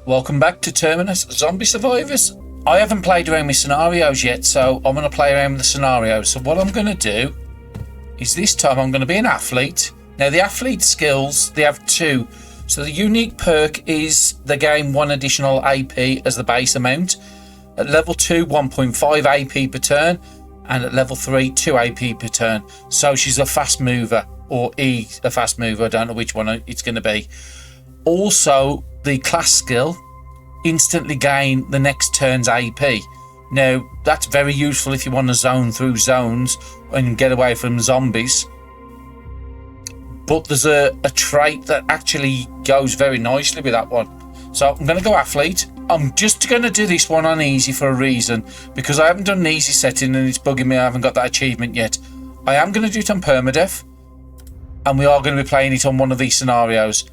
Welcome back to Terminus Zombie Survivors. I haven't played around with scenarios yet, so I'm going to play around with the scenarios. So what I'm going to do is this time I'm going to be an athlete. Now the athlete skills, they have two. So the unique perk is they gain 1 additional AP as the base amount. At level 2, 1.5 AP per turn. And at level 3, 2 AP per turn. So she's a fast mover, or a fast mover. I don't know which one it's going to be. Also, the class skill, instantly gain the next turn's AP. Now, that's very useful if you want to zone through zones and get away from zombies. But there's a trait that actually goes very nicely with that one. So I'm going to go athlete. I'm just going to do this one on easy for a reason, because I haven't done an easy setting and it's bugging me. I haven't got that achievement yet. I am going to do it on permadeath, and we are going to be playing it on one of these scenarios.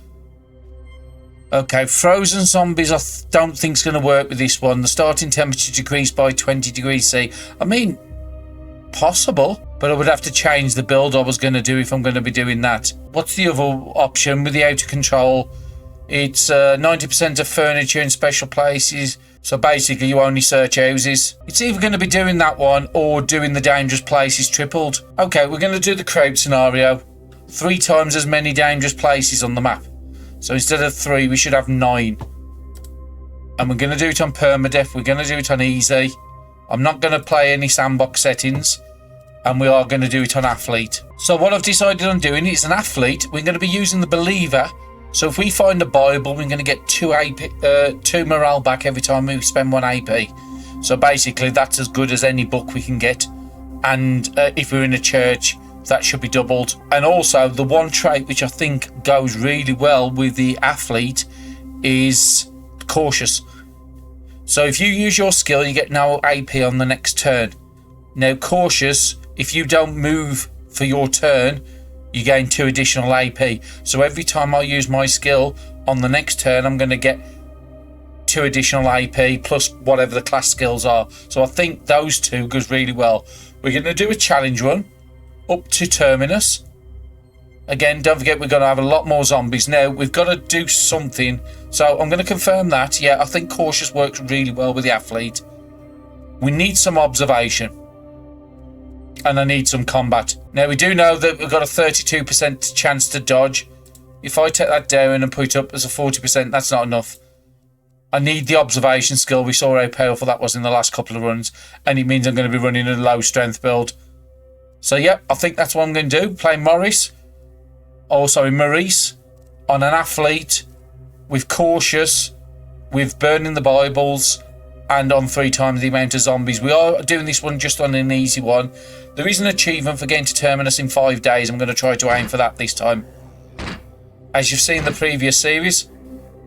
Okay, frozen zombies I don't think is going to work with this one. The starting temperature decreased by 20 degrees C. I mean, possible, but I would have to change the build I was going to do if I'm going to be doing that. What's the other option with the out of control? It's 90% of furniture in special places. So basically you only search houses. It's either going to be doing that one or doing the dangerous places tripled. Okay, we're going to do the crowd scenario. 3 times as many dangerous places on the map. So instead of 3, we should have 9. And we're going to do it on permadeath. We're going to do it on easy. I'm not going to play any sandbox settings. And we are going to do it on athlete. So what I've decided on doing is an athlete. We're going to be using the believer. So if we find a Bible, we're going to get 2 morale back every time we spend 1 AP. So basically that's as good as any book we can get. And if we're in a church, that should be doubled. And also the one trait which I think goes really well with the athlete is cautious. So if you use your skill, you get no AP on the next turn. Now cautious, if you don't move for your turn, you gain 2 additional AP. So every time I use my skill on the next turn, I'm going to get 2 additional AP plus whatever the class skills are. So I think those two goes really well. We're going to do a challenge run up to Terminus. Again, don't forget we're going to have a lot more zombies. Now, we've got to do something. So I'm going to confirm that. Yeah, I think cautious works really well with the athlete. We need some observation. And I need some combat. Now, we do know that we've got a 32% chance to dodge. If I take that down and put it up as a 40%, that's not enough. I need the observation skill. We saw how powerful that was in the last couple of runs. And it means I'm going to be running a low strength build. So, yeah, I think that's what I'm going to do. Play Maurice on an athlete with cautious, with burning the Bibles, and on 3 times the amount of zombies. We are doing this one just on an easy one. There is an achievement for getting to Terminus in 5 days. I'm going to try to aim for that this time. As you've seen in the previous series,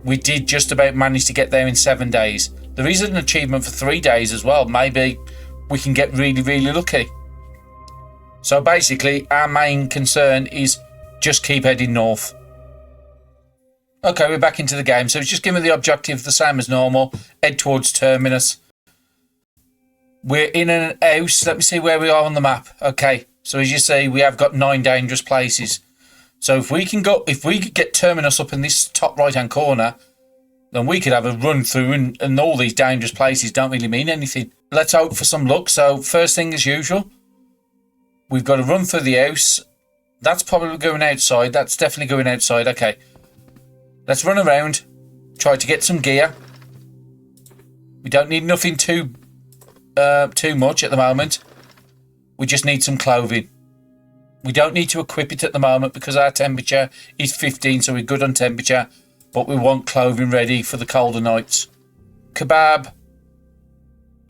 we did just about manage to get there in 7 days. There is an achievement for 3 days as well. Maybe we can get really, really lucky. So basically, our main concern is just keep heading north. Okay, we're back into the game. So it's just giving me the objective the same as normal. Head towards Terminus. We're in an house. Let me see where we are on the map. Okay, so as you see, we have got 9 dangerous places. So if we could get Terminus up in this top right-hand corner, then we could have a run through, and all these dangerous places don't really mean anything. Let's hope for some luck. So first thing as usual, we've got to run through the house. That's probably going outside. That's definitely going outside. Okay. Let's run around. Try to get some gear. We don't need nothing too much at the moment. We just need some clothing. We don't need to equip it at the moment because our temperature is 15, so we're good on temperature. But we want clothing ready for the colder nights. Kebab.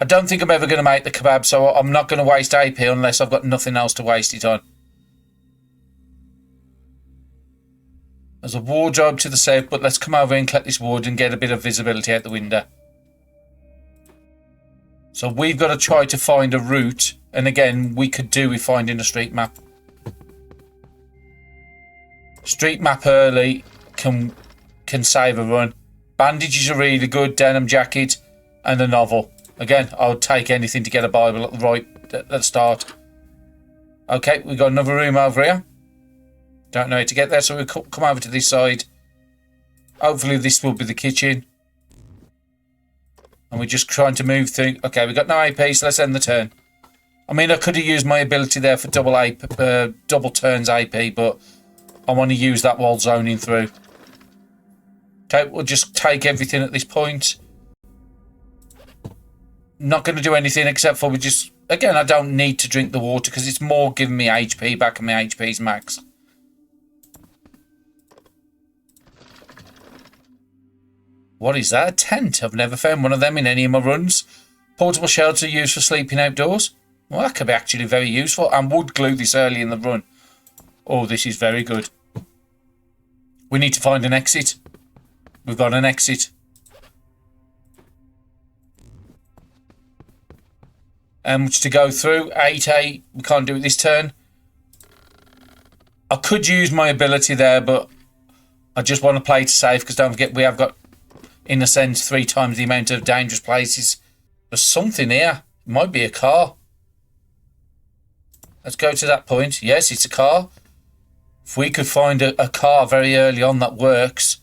I don't think I'm ever going to make the kebab, so I'm not going to waste AP unless I've got nothing else to waste it on. There's a wardrobe to the south, but let's come over and collect this wood and get a bit of visibility out the window. So we've got to try to find a route, and again, we could do with finding a street map. Street map early can save a run. Bandages are really good, denim jacket, and a novel. Again, I would take anything to get a Bible at the start. Okay, we've got another room over here. Don't know how to get there, so we'll come over to this side. Hopefully this will be the kitchen. And we're just trying to move through. Okay, we've got no AP, so let's end the turn. I mean, I could have used my ability there for double turns AP, but I want to use that while zoning through. Okay, we'll just take everything at this point. Not going to do anything except for we just... Again, I don't need to drink the water because it's more giving me HP back and my HP's max. What is that? A tent? I've never found one of them in any of my runs. Portable shelter used for sleeping outdoors. Well, that could be actually very useful. And would glue this early in the run. Oh, this is very good. We need to find an exit. We've got an exit. Which to go through. 8A. We can't do it this turn. I could use my ability there, but I just want to play it safe because don't forget we have got, in a sense, 3 times the amount of dangerous places. There's something here. It might be a car. Let's go to that point. Yes, it's a car. If we could find a car very early on that works.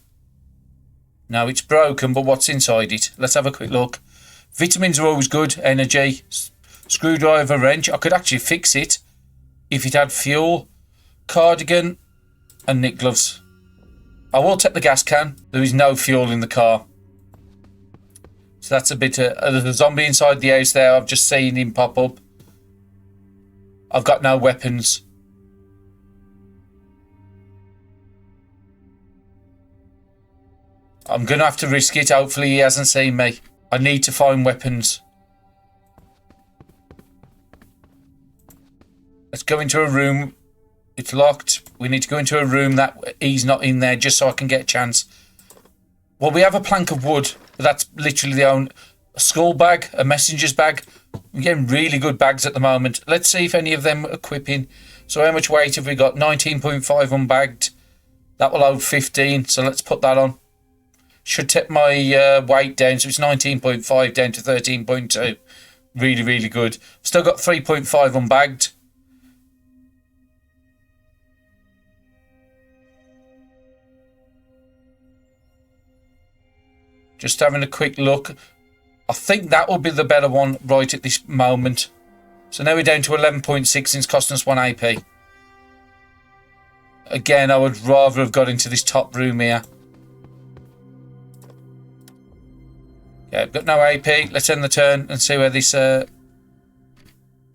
No, it's broken, but what's inside it? Let's have a quick look. Vitamins are always good. Energy. Screwdriver, wrench. I could actually fix it if it had fuel. Cardigan and knit gloves. I will take the gas can. There is no fuel in the car. So that's a bit... there's a zombie inside the house there. I've just seen him pop up. I've got no weapons. I'm going to have to risk it. Hopefully he hasn't seen me. I need to find weapons. Let's go into a room. It's locked. We need to go into a room that he's not in there just so I can get a chance. Well, we have a plank of wood. But that's literally the only... A skull bag, a messenger's bag. We're getting really good bags at the moment. Let's see if any of them are equipping. So how much weight have we got? 19.5 unbagged. That will hold 15. So let's put that on. Should tip my weight down. So it's 19.5 down to 13.2. Really, really good. Still got 3.5 unbagged. Just having a quick look. I think that will be the better one right at this moment. So now we're down to 11.6 and it's costing us 1 AP. Again, I would rather have got into this top room here. Yeah, I've got no AP. Let's end the turn and see where this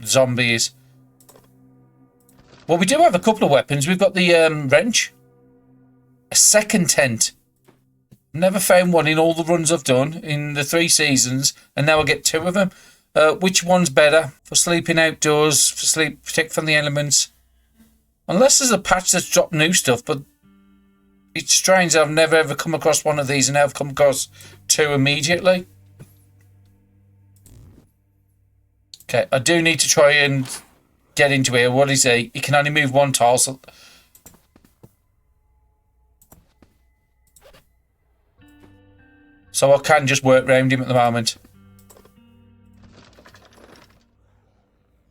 zombie is. Well, we do have a couple of weapons. We've got the wrench. A second tent. Never found one in all the runs I've done in the 3 seasons, and now I get 2 of them. Which one's better? For sleeping outdoors, for sleep, protect from the elements. Unless there's a patch that's dropped new stuff, but it's strange I've never ever come across one of these, and now I've come across 2 immediately. Okay, I do need to try and get into here. What is he? He can only move 1 tile, so I can just work around him at the moment.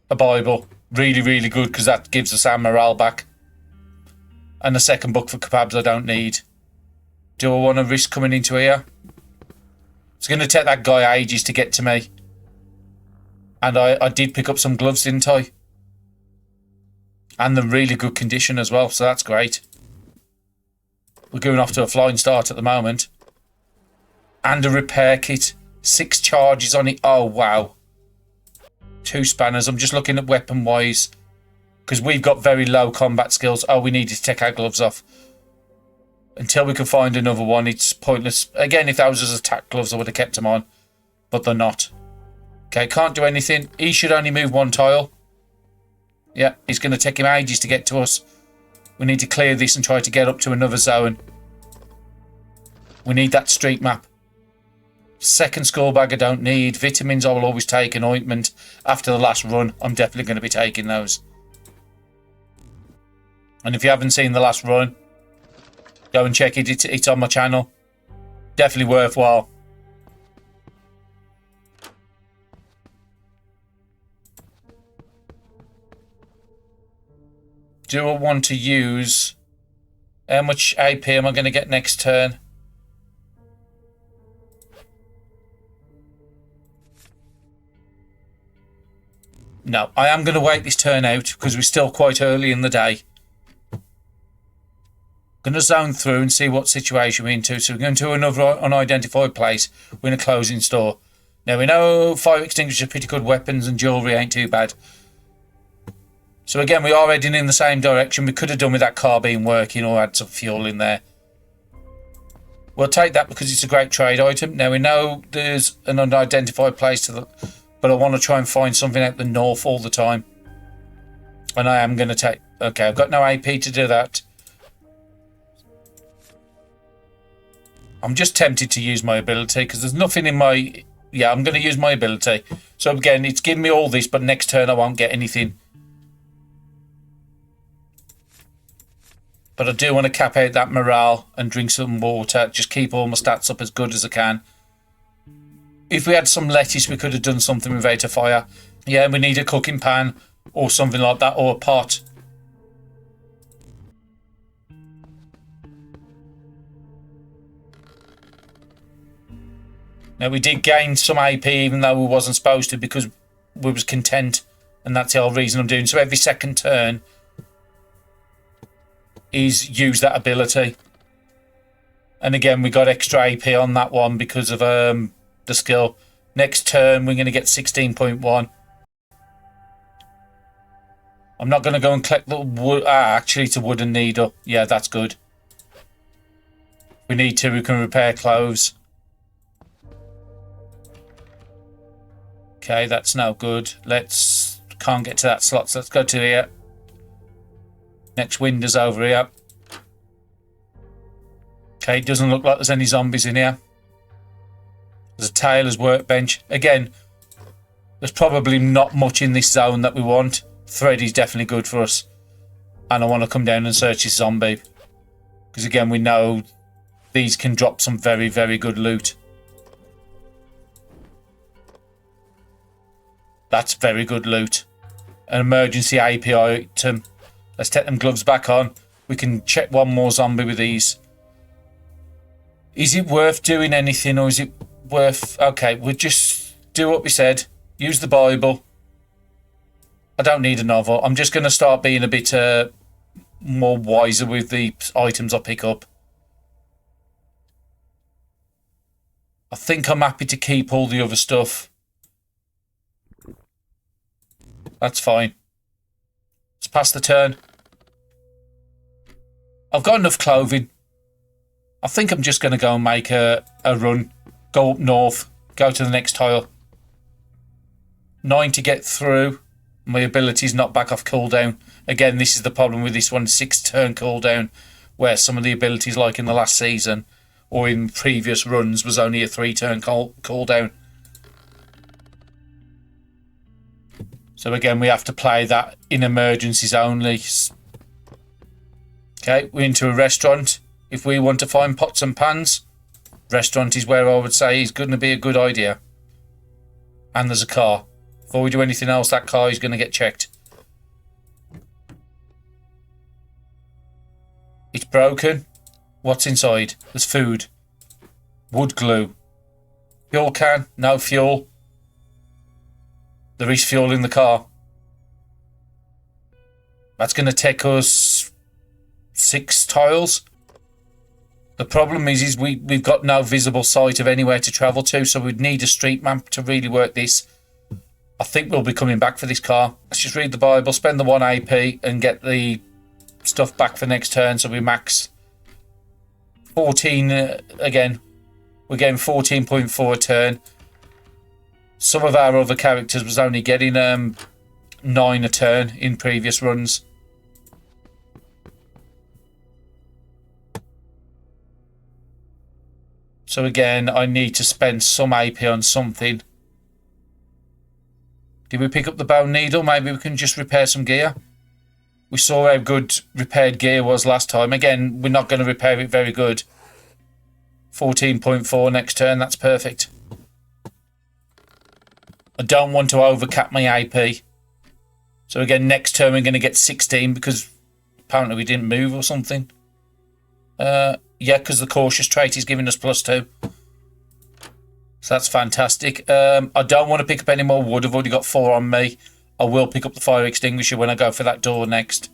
A Bible. Really, really good because that gives us our morale back. And a second book for kebabs I don't need. Do I want to risk coming into here? It's going to take that guy ages to get to me. And I did pick up some gloves, didn't I? And they're really good condition as well, so that's great. We're going off to a flying start at the moment. And a repair kit. 6 charges on it. Oh, wow. 2 spanners. I'm just looking at weapon-wise. Because we've got very low combat skills. Oh, we needed to take our gloves off. Until we can find another one, it's pointless. Again, if that was as attack gloves, I would have kept them on. But they're not. Okay, can't do anything. He should only move 1 tile. Yeah, it's going to take him ages to get to us. We need to clear this and try to get up to another zone. We need that street map. Second skull bag I don't need. Vitamins I will always take. An ointment. After the last run, I'm definitely going to be taking those. And if you haven't seen the last run, go and check it. It's on my channel. Definitely worthwhile. Do I want to use... How much AP am I going to get next turn? No, I am going to wait this turn out because we're still quite early in the day. Going to zone through and see what situation we're into. So we're going to another unidentified place. We're in a clothing store. Now we know fire extinguishers are pretty good weapons and jewellery ain't too bad. So again, we are heading in the same direction. We could have done with that car being working or had some fuel in there. We'll take that because it's a great trade item. Now we know there's an unidentified place but I want to try and find something out the north all the time. And I am going to take... Okay, I've got no AP to do that. I'm just tempted to use my ability because there's nothing in my... Yeah, I'm going to use my ability. So again, it's giving me all this, but next turn I won't get anything. But I do want to cap out that morale and drink some water. Just keep all my stats up as good as I can. If we had some lettuce, we could have done something without a fire. Yeah, we need a cooking pan or something like that, or a pot. Now, we did gain some AP even though we wasn't supposed to because we was content. And that's the whole reason I'm doing. So every second turn is use that ability. And again, we got extra AP on that one because of the skill. Next turn, we're going to get 16.1. I'm not going to go and collect the wood. Actually, it's a wooden needle. Yeah, that's good. If we need to, we can repair clothes. Okay, that's no good. Can't get to that slot, so let's go to here. Next window's over here. Okay, it doesn't look like there's any zombies in here. There's a tailor's workbench. Again, there's probably not much in this zone that we want. Thread is definitely good for us. And I want to come down and search this zombie. Because again, we know these can drop some very, very good loot. That's very good loot. An emergency API item. Let's take them gloves back on. We can check one more zombie with these. Is it worth doing anything, or is it worth... Okay, we'll just do what we said. Use the Bible. I don't need a novel. I'm just going to start being a bit more wiser with the items I pick up. I think I'm happy to keep all the other stuff. That's fine. Let's pass the turn. I've got enough clothing. I think I'm just going to go and make a run. Go up north. Go to the next tile. 9 to get through. My ability's not back off cooldown. Again, this is the problem with this one. 6 turn cooldown. Where some of the abilities, like in the last season or in previous runs, was only a 3 turn cooldown. So again, we have to play that in emergencies only. Okay, we're into a restaurant. If we want to find pots and pans, restaurant is where I would say is going to be a good idea. And there's a car. Before we do anything else, that car is going to get checked. It's broken. What's inside? There's food. Wood glue. Fuel can. No fuel. There is fuel in the car. That's going to take us 6 tiles. The problem is we've got no visible sight of anywhere to travel to, so we'd need a street map to really work this. I think we'll be coming back for this car. Let's just read the Bible, spend the 1 AP and get the stuff back for next turn, so we max 14 again. We're getting 14.4 a turn. Some of our other characters was only getting 9 a turn in previous runs. So again, I need to spend some AP on something. Did we pick up the bone needle? Maybe we can just repair some gear. We saw how good repaired gear was last time. Again, we're not going to repair it very good. 14.4 next turn, that's perfect. I don't want to overcap my AP. So again, next turn we're going to get 16 because apparently we didn't move or something. Yeah, because the cautious trait is giving us +2. So that's fantastic. I don't want to pick up any more wood. I've already got 4 on me. I will pick up the fire extinguisher when I go for that door next.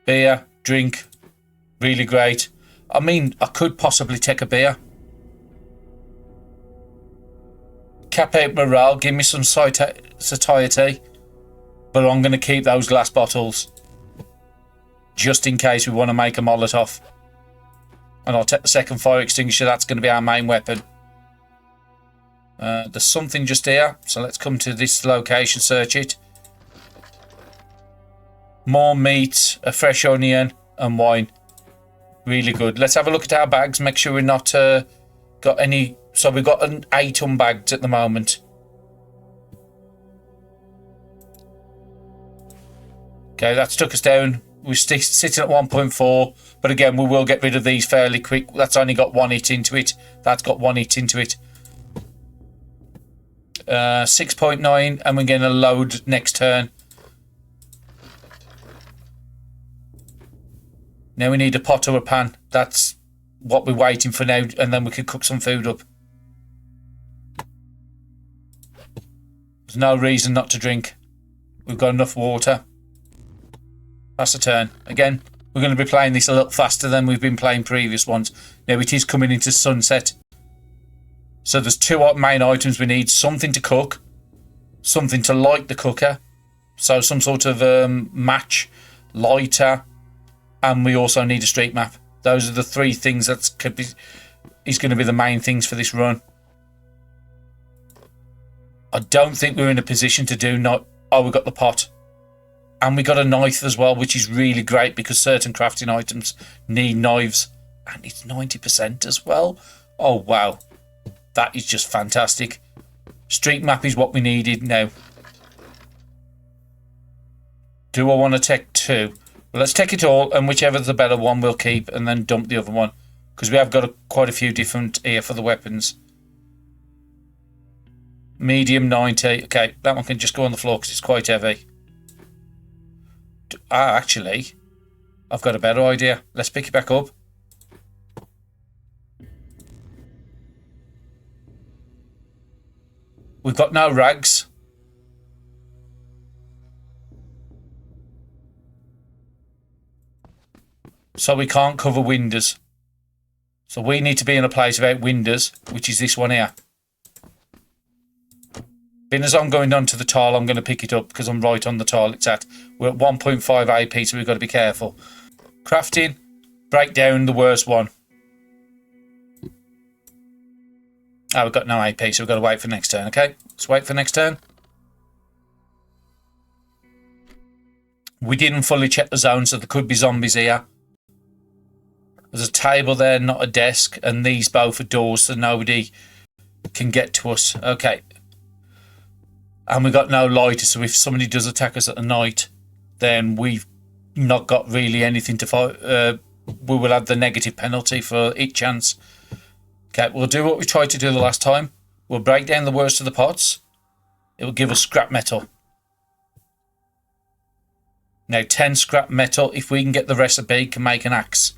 Beer, drink, really great. I mean, I could possibly take a beer. Cap out morale, give me some satiety. But I'm going to keep those glass bottles. Just in case we want to make a Molotov. And I'll take the second fire extinguisher, that's going to be our main weapon. There's something just here, so let's come to this location, search it. More meat, a fresh onion, and wine. Really good. Let's have a look at our bags, make sure we're not got any... So we've got an 8 unbagged at the moment. Okay, that's took us down. We're sitting at 1.4, but again, we will get rid of these fairly quick. That's only got 1 hit into it. That's got 1 hit into it. 6.9, and we're going to load next turn. Now we need a pot or a pan. That's what we're waiting for now, and then we can cook some food up. There's no reason not to drink. We've got enough water. That's a turn. Again, we're going to be playing this a little faster than we've been playing previous ones. Now it is coming into sunset. So there's 2 main items we need. Something to cook. Something to light the cooker. So some sort of match, lighter. And we also need a street map. Those are the 3 things that is going to be the main things for this run. I don't think we're in a position to do not... Oh, we've got the pot. And we got a knife as well, which is really great because certain crafting items need knives. And it's 90% as well. Oh, wow. That is just fantastic. Street map is what we needed now. Do I want to take 2? Well, let's take it all, and whichever's the better one we'll keep, and then dump the other one. Because we have got quite a few different here for the weapons. Medium 90. Okay, that one can just go on the floor because it's quite heavy. Actually, I've got a better idea. Let's pick it back up. We've got no rags. So we can't cover windows. So we need to be in a place without windows, which is this one here. Being as I'm going down to the tile, I'm going to pick it up because I'm right on the tile it's at. We're at 1.5 AP, so we've got to be careful. Crafting, break down the worst one. Oh, we've got no AP, so we've got to wait for next turn, okay? Let's wait for next turn. We didn't fully check the zone, so there could be zombies here. There's a table there, not a desk, and these both are doors, so nobody can get to us. Okay. And we've got no lighter, so if somebody does attack us at the night, then we've not got really anything to fight. We will have the negative penalty for each chance. Okay, we'll do what we tried to do the last time. We'll break down the worst of the pots. It will give us scrap metal. Now, 10 scrap metal. If we can get the recipe, can make an axe.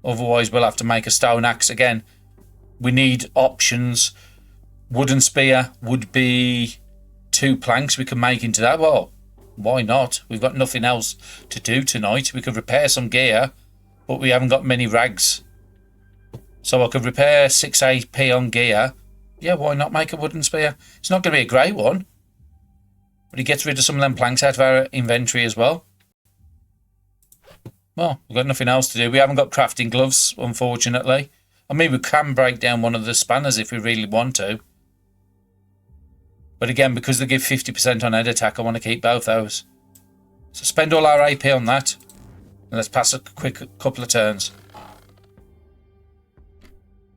Otherwise, we'll have to make a stone axe again. We need options. Wooden spear would be 2 planks we can make into that. Well, why not? We've got nothing else to do tonight. We could repair some gear, but we haven't got many rags. So I could repair 6 AP on gear. Yeah, why not make a wooden spear? It's not going to be a great one. But it gets rid of some of them planks out of our inventory as well. Well, we've got nothing else to do. We haven't got crafting gloves, unfortunately. I mean, we can break down one of the spanners if we really want to. But again, because they give 50% on head attack, I want to keep both those. So spend all our AP on that. And let's pass a quick couple of turns.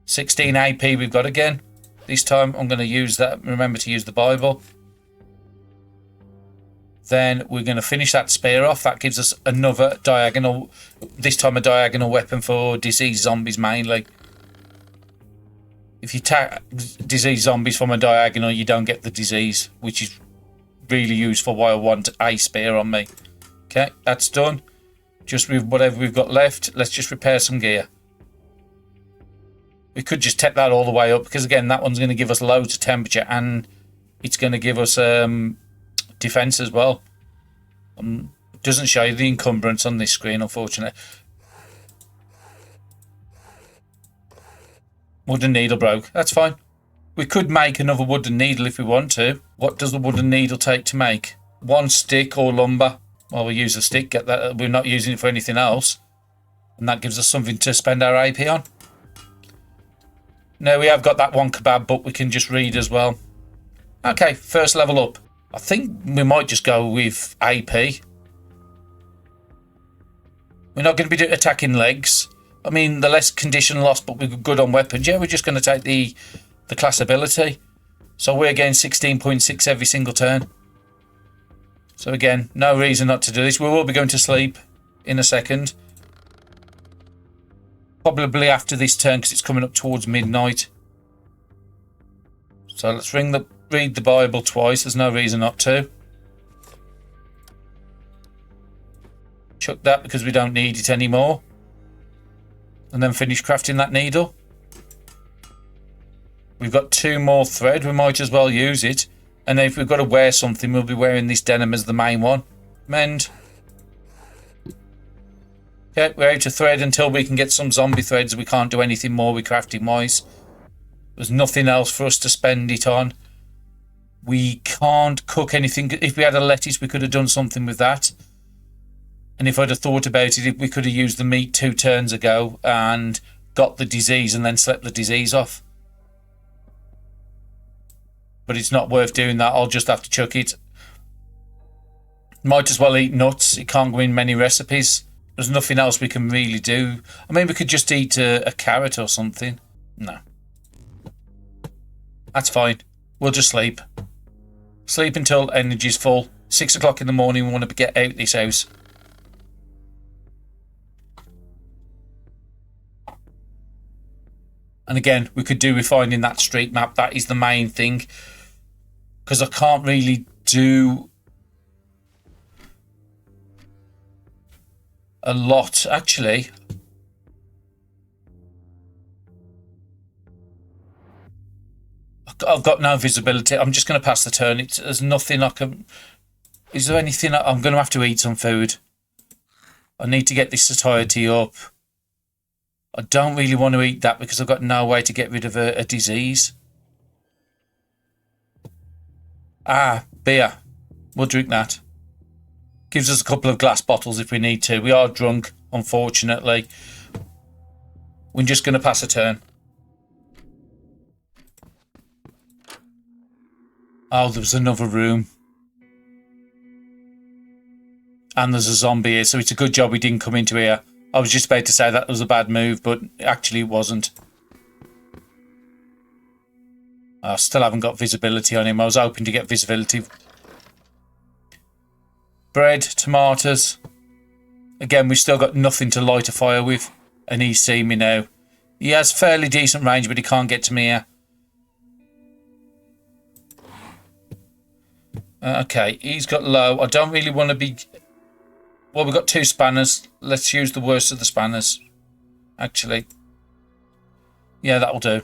16 AP we've got again. This time I'm going to use that. Remember to use the Bible. Then we're going to finish that spear off. That gives us another diagonal. This time a diagonal weapon for disease zombies mainly. If you attack disease zombies from a diagonal, you don't get the disease, which is really useful why I want a spear on me. Okay, that's done. Just with whatever we've got left, let's just repair some gear. We could just take that all the way up, because again, that one's going to give us loads of temperature, and it's going to give us defense as well. It doesn't show you the encumbrance on this screen, unfortunately. Wooden needle broke. That's fine. We could make another wooden needle if we want to. What does the wooden needle take to make? 1 stick or lumber. Well, we use the stick. Get that. We're not using it for anything else, and that gives us something to spend our AP on. Now we have got that 1 kebab, but we can just read as well. Okay, first level up. I think we might just go with AP. We're not going to be attacking legs. I mean, the less condition loss, but we're good on weapons. Yeah, we're just going to take the class ability. So we're getting 16.6 every single turn. So again, no reason not to do this. We will be going to sleep in a second. Probably after this turn, because it's coming up towards midnight. So let's read the Bible twice. There's no reason not to. Chuck that because we don't need it anymore. And then finish crafting that needle. We've got 2 more thread. We might as well use it. And if we've got to wear something, we'll be wearing this denim as the main one. Mend. Okay, we're out of thread until we can get some zombie threads. We can't do anything more with crafting wise. There's nothing else for us to spend it on. We can't cook anything. If we had a lettuce, we could have done something with that. And if I'd have thought about it, we could have used the meat 2 turns ago and got the disease and then slept the disease off. But it's not worth doing that. I'll just have to chuck it. Might as well eat nuts. It can't go in many recipes. There's nothing else we can really do. I mean, we could just eat a carrot or something. No. That's fine. We'll just sleep. Sleep until energy's full. 6 o'clock in the morning, we want to get out this house. And again, we could do with finding that street map. That is the main thing. Because I can't really do a lot, actually. I've got no visibility. I'm just going to pass the turn. There's nothing I can... Is there anything... I'm going to have to eat some food. I need to get this satiety up. I don't really want to eat that because I've got no way to get rid of a disease. Ah, beer. We'll drink that. Gives us a couple of glass bottles if we need to. We are drunk, unfortunately. We're just going to pass a turn. Oh, there was another room. And there's a zombie here, so it's a good job we didn't come into here. I was just about to say that was a bad move, but actually it wasn't. I still haven't got visibility on him. I was hoping to get visibility. Bread, tomatoes. Again, we've still got nothing to light a fire with. And he's seen me now. He has fairly decent range, but he can't get to me here. Okay, he's got low. I don't really want to be... Well, we've got 2 spanners. Let's use the worst of the spanners. Actually. Yeah, that'll do.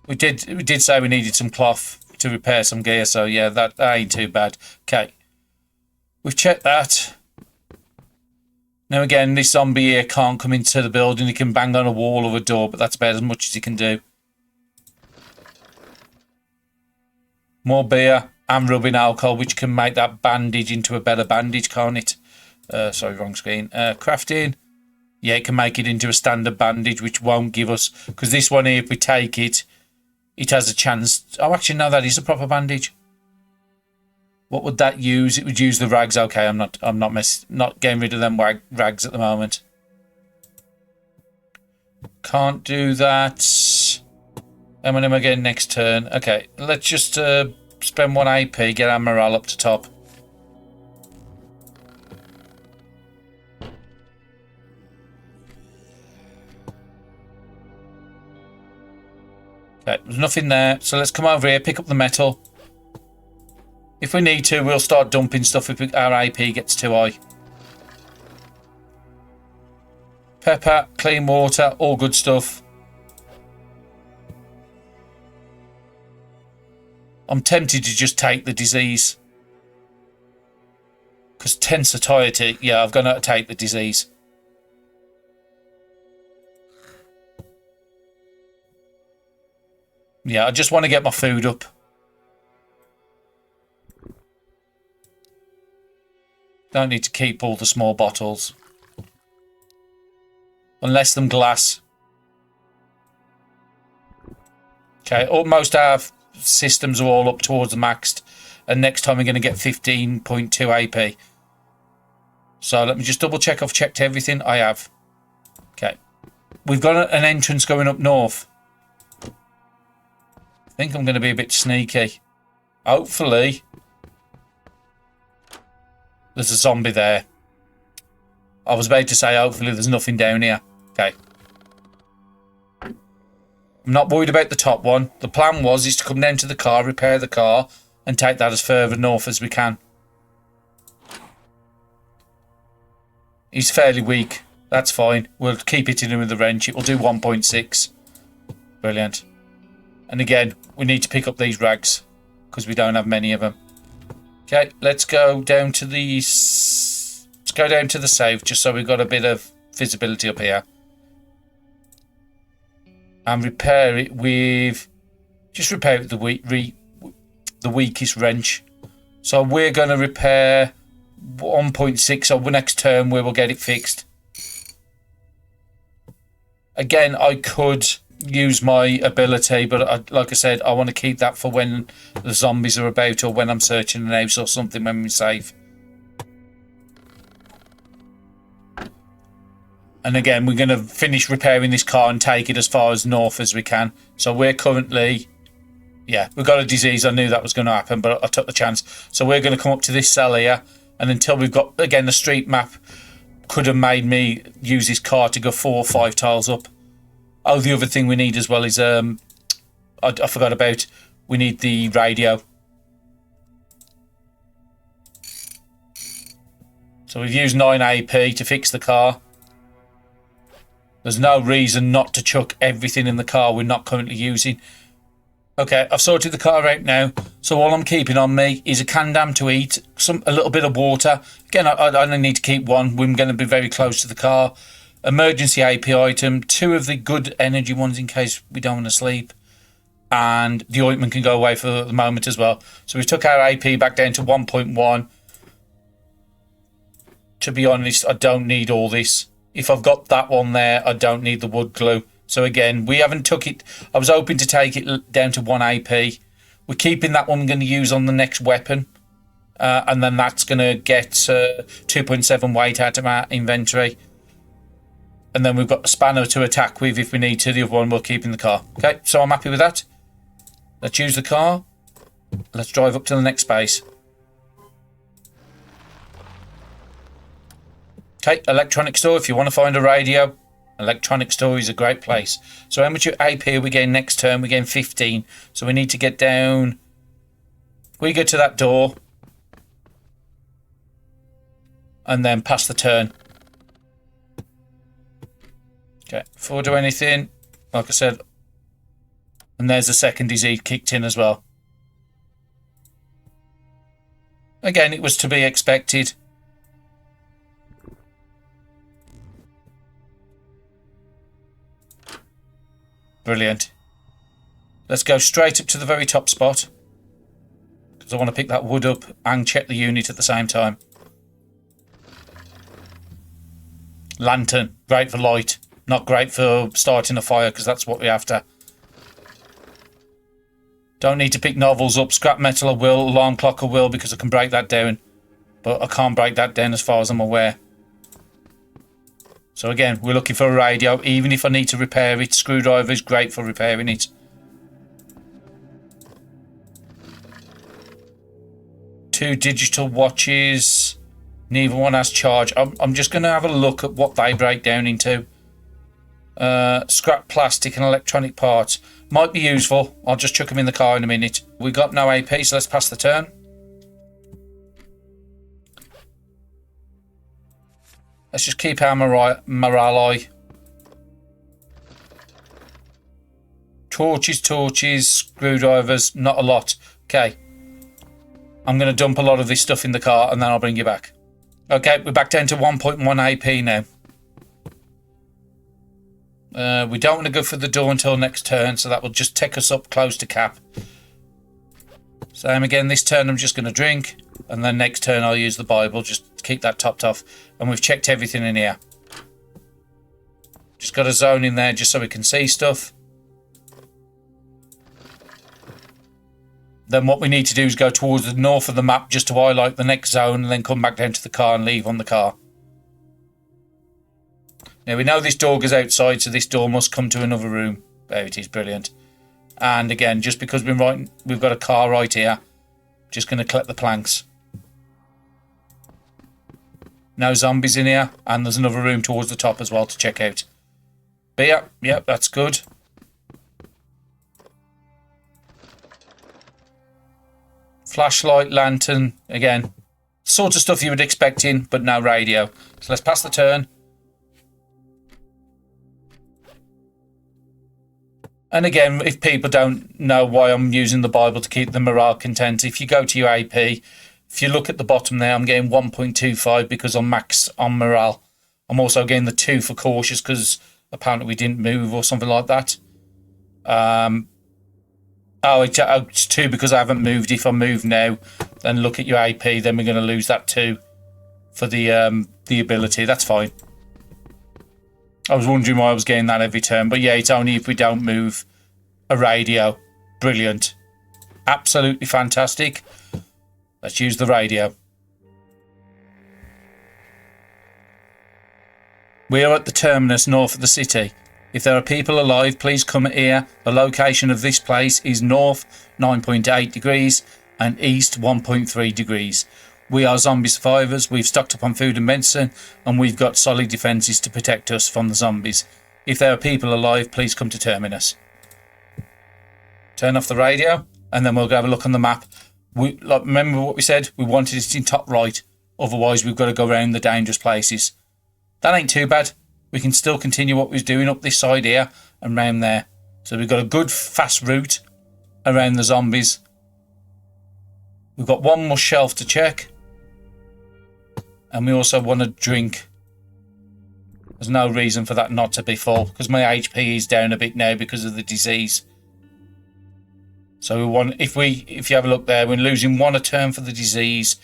We did say we needed some cloth to repair some gear, so yeah, that ain't too bad. Okay. We've checked that. Now again, this zombie here can't come into the building. He can bang on a wall or a door, but that's about as much as he can do. More beer and rubbing alcohol, which can make that bandage into a better bandage, can't it? Sorry, wrong screen. Crafting. Yeah, it can make it into a standard bandage, which won't give us... Because this one here, if we take it, it has a chance... Oh, actually, no, that is a proper bandage. What would that use? It would use the rags. Okay, I'm not getting rid of them rags at the moment. Can't do that. How many am I getting next turn? Okay, let's just spend 1 AP, get our morale up to top. Okay, there's nothing there. So let's come over here, pick up the metal. If we need to, we'll start dumping stuff if our AP gets too high. Pepper, clean water, all good stuff. I'm tempted to just take the disease. Because 10 satiety, yeah, I've got to take the disease. Yeah, I just want to get my food up. Don't need to keep all the small bottles. Unless them glass. Okay, almost our systems are all up towards the maxed. And next time we're going to get 15.2 AP. So let me just double check I've checked everything. I have. Okay. We've got an entrance going up north. I think I'm going to be a bit sneaky. Hopefully there's a zombie there. I was about to say hopefully there's nothing down here. Okay. I'm not worried about the top one. The plan is to come down to the car, repair the car, and take that as further north as we can. He's fairly weak. That's fine. We'll keep hitting him with the wrench. It will do 1.6. Brilliant. And again, we need to pick up these rags because we don't have many of them. Okay, let's go down to the... Let's go down to the safe just so we've got a bit of visibility up here. And repair it with... Just repair it with the weakest wrench. So we're going to repair 1.6. So next turn we will get it fixed. Again, I could use my ability, but like I said, I want to keep that for when the zombies are about or when I'm searching an house or something when we're safe. And again, we're going to finish repairing this car and take it as far as north as we can. So we're currently... Yeah, we've got a disease. I knew that was going to happen, but I took the chance. So we're going to come up to this cell here. And until we've got... Again, the street map could have made me use this car to go 4 or 5 tiles up. Oh, the other thing we need as well is... I forgot about... We need the radio. So we've used 9 AP to fix the car. There's no reason not to chuck everything in the car we're not currently using. Okay, I've sorted the car out now. So all I'm keeping on me is a canned ham to eat, a little bit of water. Again, I only need to keep one. We're going to be very close to the car. Emergency AP item, 2 of the good energy ones in case we don't want to sleep. And the ointment can go away for the moment as well. So we took our AP back down to 1.1. To be honest, I don't need all this. If I've got that one there, I don't need the wood glue. So again, we haven't took it. I was hoping to take it down to 1 AP. We're keeping that one we're going to use on the next weapon. And then that's going to get 2.7 weight out of our inventory. And then we've got a spanner to attack with if we need to. The other one we'll keep in the car. Okay, so I'm happy with that. Let's use the car. Let's drive up to the next base. Okay, electronic store. If you want to find a radio, electronic store is a great place. So how much AP are we getting next turn? We're getting 15. So we need to get down. We go to that door. And then pass the turn. Okay, before I do anything, like I said, and there's the second disease kicked in as well. Again, it was to be expected. Brilliant. Let's go straight up to the very top spot. Because I want to pick that wood up and check the unit at the same time. Lantern. Great for light. Not great for starting a fire because that's what we're after. Don't need to pick novels up. Scrap metal I will. Alarm clock I will because I can break that down. But I can't break that down as far as I'm aware. So again, we're looking for a radio. Even if I need to repair it, screwdriver is great for repairing it. Two digital watches. Neither one has charge. I'm just going to have a look at what they break down into. Scrap plastic and electronic parts. Might be useful. I'll just chuck them in the car in a minute. We got no AP, so let's pass the turn. Let's just keep our morale high. Torches, screwdrivers, not a lot. Okay. I'm going to dump a lot of this stuff in the car and then I'll bring you back. Okay, we're back down to 1.1 AP now. We don't want to go for the door until next turn, so that will just take us up close to cap. Same again, this turn I'm just going to drink, and then next turn I'll use the Bible, just to keep that topped off. And we've checked everything in here. Just got a zone in there just so we can see stuff. Then what we need to do is go towards the north of the map just to highlight the next zone, and then come back down to the car and leave on the car. Now we know this door goes outside, so this door must come to another room. There it is, brilliant. And again, just because we've got a car right here, just going to collect the planks. No zombies in here, and there's another room towards the top as well to check out. But yeah, that's good. Flashlight, lantern, again, sort of stuff you would expect in, but no radio. So let's pass the turn. And again, if people don't know why I'm using the Bible to keep the morale content, if you go to your AP, if you look at the bottom there, I'm getting 1.25 because I'm max on morale. I'm also getting the 2 for cautious because apparently we didn't move or something like that. It's 2 because I haven't moved. If I move now, then look at your AP, then we're going to lose that 2 for the ability. That's fine. I was wondering why I was getting that every turn. But yeah, it's only if we don't move a radio. Brilliant. Absolutely fantastic. Let's use the radio. We are at the Terminus north of the city. If there are people alive, please come here. The location of this place is north 9.8 degrees and east 1.3 degrees. We are zombie survivors. We've stocked up on food and medicine, and we've got solid defences to protect us from the zombies. If there are people alive, please come to Terminus. Turn off the radio, and then we'll go have a look on the map. Remember what we said? We wanted it in top right. Otherwise, we've got to go around the dangerous places. That ain't too bad. We can still continue what we was doing up this side here and round there. So we've got a good fast route around the zombies. We've got one more shelf to check. And we also want to drink. There's no reason for that not to be full, because my HP is down a bit now because of the disease. So we want, if you have a look there, we're losing 1 a turn for the disease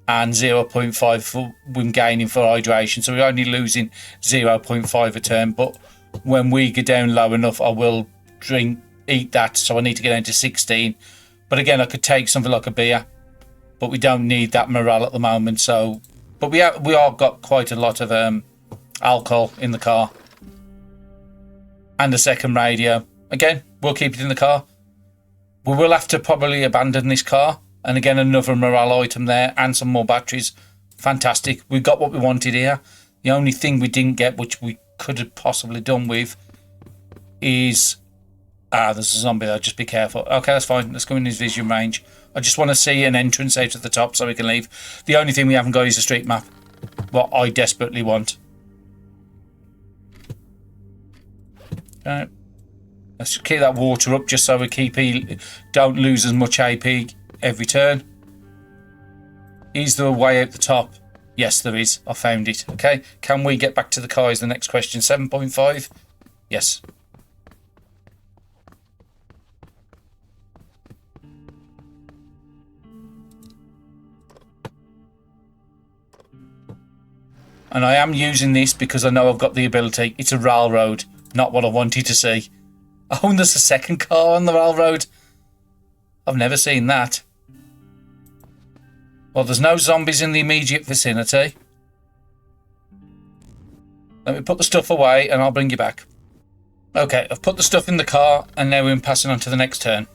and 0.5 for when gaining for hydration. So we're only losing 0.5 a turn. But when we get down low enough, I will eat that. So I need to get down to 16. But again, I could take something like a beer, but we don't need that morale at the moment. So, but we are got quite a lot of alcohol in the car and a second radio. Again, we'll keep it in the car. We will have to probably abandon this car. And again, another morale item there and some more batteries. Fantastic. We got what we wanted here. The only thing we didn't get, which we could have possibly done with, is... there's a zombie there. Just be careful. Okay, that's fine. Let's go in his vision range. I just want to see an entrance out at the top so we can leave. The only thing we haven't got is a street map. What I desperately want. Okay. Let's keep that water up just so we don't lose as much AP every turn. Is there a way out the top? Yes, there is. I found it. Okay. Can we get back to the car is the next question. 7.5? Yes. And I am using this because I know I've got the ability. It's a railroad, not what I wanted to see. Oh, and there's a second car on the railroad. I've never seen that. Well, there's no zombies in the immediate vicinity. Let me put the stuff away and I'll bring you back. Okay, I've put the stuff in the car and now we're passing on to the next turn.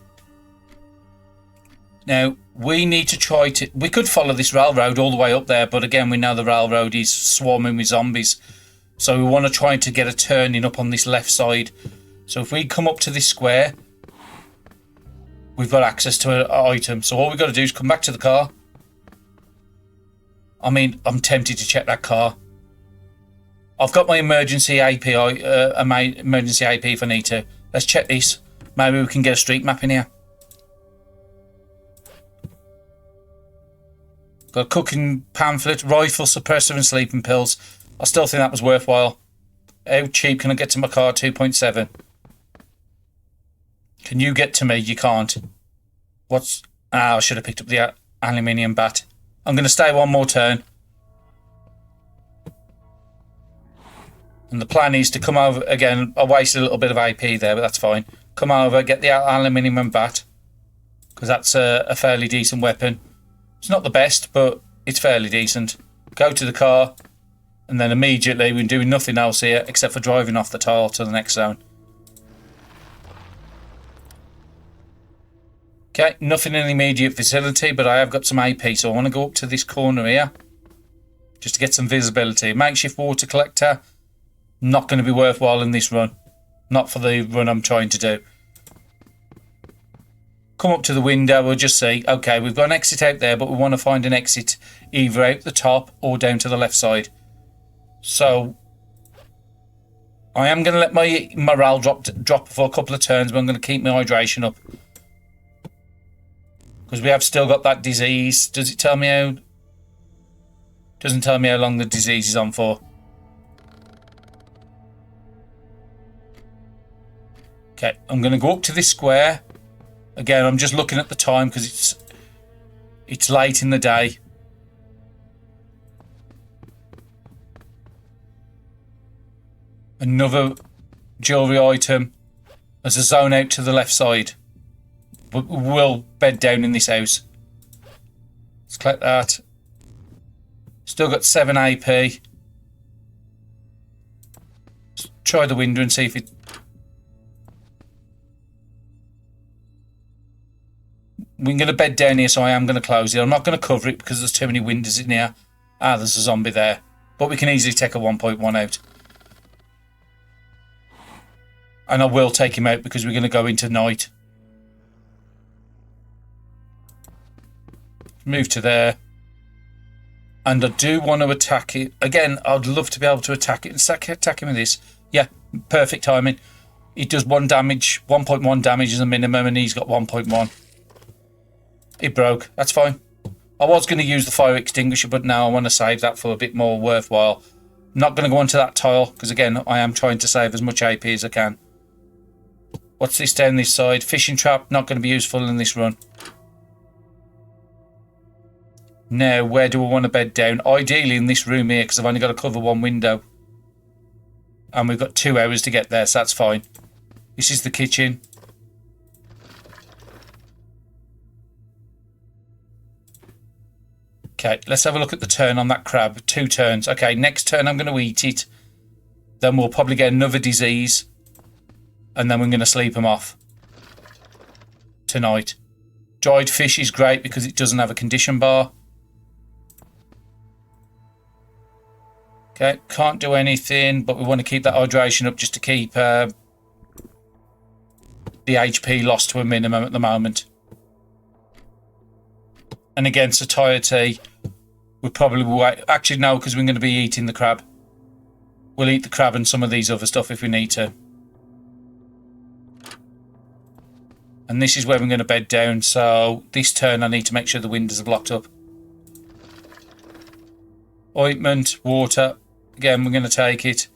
Now, we need to try to... We could follow this railroad all the way up there, but again, we know the railroad is swarming with zombies. So we want to try to get a turning up on this left side. So if we come up to this square, we've got access to an item. So all we've got to do is come back to the car. I mean, I'm tempted to check that car. I've got my emergency API, emergency AP if I need to. Let's check this. Maybe we can get a street map in here. Got a cooking pamphlet, rifle, suppressor and sleeping pills. I still think that was worthwhile. How cheap can I get to my car? 2.7. Can you get to me? You can't. What's... I should have picked up the aluminium bat. I'm going to stay one more turn. And the plan is to come over again. I wasted a little bit of AP there, but that's fine. Come over, get the aluminium bat. Because that's a fairly decent weapon. It's not the best, but it's fairly decent. Go to the car. And then immediately we're doing nothing else here except for driving off the tile to the next zone. Okay, nothing in the immediate vicinity, but I have got some AP, so I want to go up to this corner here. Just to get some visibility. Makeshift water collector. Not going to be worthwhile in this run. Not for the run I'm trying to do. Come up to the window, we'll just see. Okay, we've got an exit out there, but we want to find an exit either out the top or down to the left side. So, I am going to let my morale drop for a couple of turns, but I'm going to keep my hydration up. Because we have still got that disease. Does it tell me how... Doesn't tell me how long the disease is on for. Okay, I'm going to go up to this square. Again, I'm just looking at the time because it's late in the day. Another jewellery item. There's a zone out to the left side. We'll bed down in this house. Let's collect that. Still got 7 AP. Let's try the window and see if it... We're going to bed down here, so I am going to close it. I'm not going to cover it because there's too many windows in here. Ah, there's a zombie there. But we can easily take a 1.1 out. And I will take him out because we're going to go into night. Move to there. And I do want to attack it. Again, I'd love to be able to attack it. Attack him with this. Yeah, perfect timing. It does 1 damage. 1.1 damage is the minimum, and he's got 1.1. It broke. That's fine. I was going to use the fire extinguisher, but now I want to save that for a bit more worthwhile. Not going to go onto that tile, because again, I am trying to save as much AP as I can. What's this down this side? Fishing trap, not going to be useful in this run. Now, where do I want to bed down? Ideally in this room here, because I've only got to cover 1 window. And we've got 2 hours to get there, so that's fine. This is the kitchen. Okay, let's have a look at the turn on that crab. 2 turns. Okay, next turn I'm going to eat it. Then we'll probably get another disease. And then we're going to sleep them off. Tonight. Dried fish is great because it doesn't have a condition bar. Okay, can't do anything, but we want to keep that hydration up just to keep the HP lost to a minimum at the moment. And again, satiety, we probably will wait. Actually, no, because we're going to be eating the crab. We'll eat the crab and some of these other stuff if we need to. And this is where we're going to bed down. So this turn, I need to make sure the windows are blocked up. Ointment, water. Again, we're going to take it.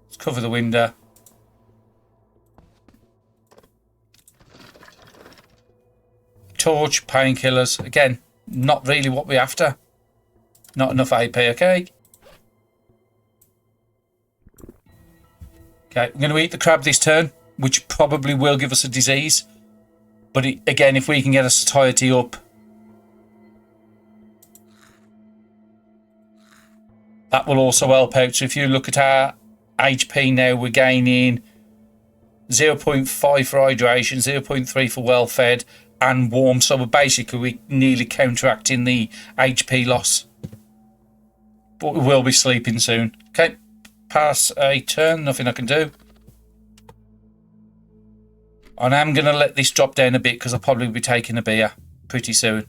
Let's cover the window. Torch, painkillers. Again, not really what we're after. Not enough AP, okay? Okay, we're going to eat the crab this turn, which probably will give us a disease. But again, if we can get a satiety up, that will also help out. So if you look at our HP now, we're gaining 0.5 for hydration, 0.3 for well fed, and warm. So we're nearly counteracting the HP loss. But we will be sleeping soon. Okay, pass a turn, nothing I can do. And I'm going to let this drop down a bit because I'll probably be taking a beer pretty soon.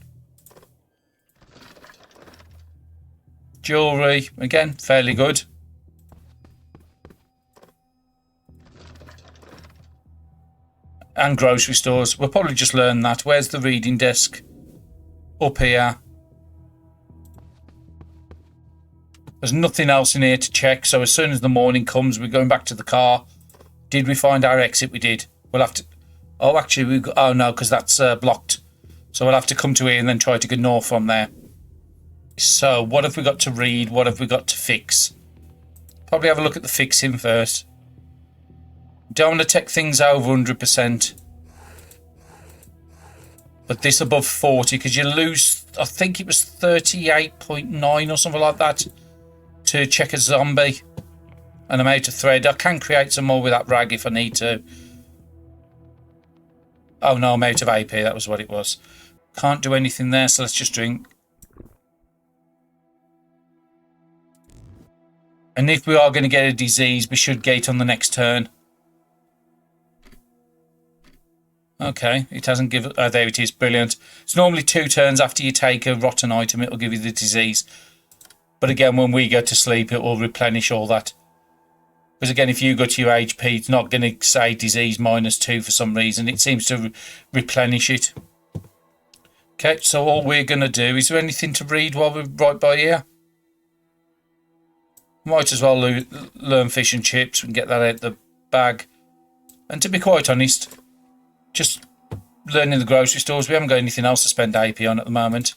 Jewellery, again, fairly good. And grocery stores. We'll probably just learn that. Where's the reading desk? Up here. There's nothing else in here to check. So as soon as the morning comes, we're going back to the car. Did we find our exit? We did. We'll have to... Oh, actually, we've got... Oh, no, because that's blocked. So we'll have to come to here and then try to go north from there. So what have we got to read? What have we got to fix? Probably have a look at the fixing first. Don't want to take things over 100%. But this above 40, because you lose, I think it was 38.9 or something like that to check a zombie. And I'm out of thread. I can create some more with that rag if I need to. Oh no, I'm out of AP. That was what it was. Can't do anything there, so let's just drink. And if we are going to get a disease, we should gate on the next turn. Okay, it hasn't given... Oh, there it is. Brilliant. It's normally 2 turns after you take a rotten item, it'll give you the disease. But again, when we go to sleep, it will replenish all that. Because again, if you go to your HP, it's not going to say disease -2 for some reason. It seems to replenish it. Okay, so all we're going to do... Is there anything to read while we're right by here? Might as well learn fish and chips and get that out of the bag. And to be quite honest... Just learning the grocery stores. We haven't got anything else to spend AP on at the moment.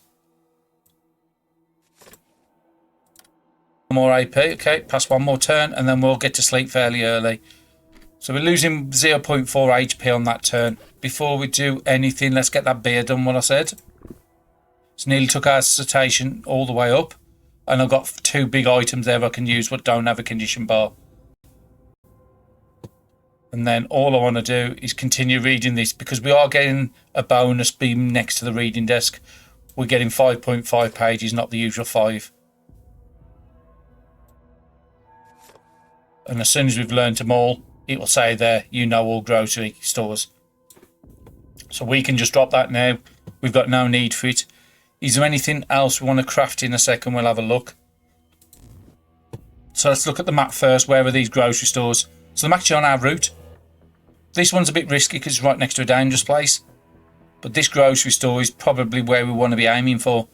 More AP. Okay, pass one more turn and then we'll get to sleep fairly early. So we're losing 0.4 HP on that turn. Before we do anything, let's get that beer done, what I said. So nearly took our citation all the way up. And I've got 2 big items there I can use but don't have a condition bar. And then all I want to do is continue reading this because we are getting a bonus beam next to the reading desk. We're getting 5.5 pages, not the usual 5. And as soon as we've learned them all, it will say there, you know all grocery stores. So we can just drop that now. We've got no need for it. Is there anything else we want to craft in a second? We'll have a look. So let's look at the map first. Where are these grocery stores? So they're actually on our route. This one's a bit risky because it's right next to a dangerous place. But this grocery store is probably where we want to be aiming for.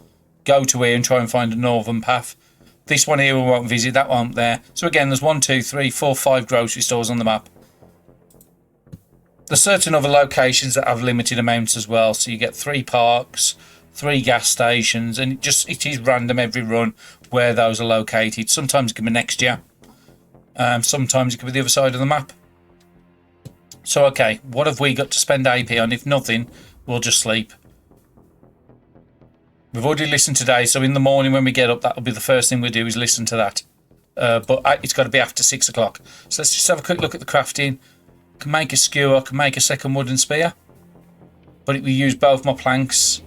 Go to here and try and find a northern path. This one here we won't visit, that one there. So again, there's 1, 2, 3, 4, 5 grocery stores on the map. There's certain other locations that have limited amounts as well. So you get 3 parks, 3 gas stations, and it is random every run where those are located. Sometimes it can be next year. Sometimes it could be the other side of the map. So, okay, what have we got to spend AP on? If nothing, we'll just sleep. We've already listened today, so in the morning when we get up, that'll be the first thing we do is listen to that. But it's got to be after 6 o'clock. So let's just have a quick look at the crafting. Can make a skewer, can make a second wooden spear. But we use both my planks.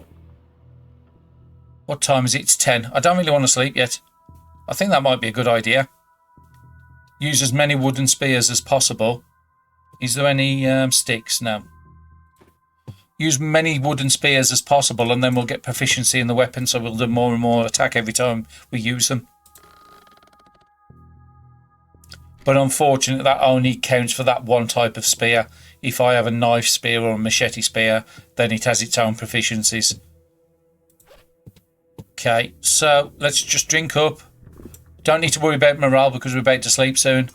What time is it? It's 10. I don't really want to sleep yet. I think that might be a good idea. Use as many wooden spears as possible. Is there any sticks? No. Use many wooden spears as possible and then we'll get proficiency in the weapon, so we'll do more and more attack every time we use them. But unfortunately that only counts for that one type of spear. If I have a knife spear or a machete spear, then it has its own proficiencies. Okay, so let's just drink up. Don't need to worry about morale because we're about to sleep soon.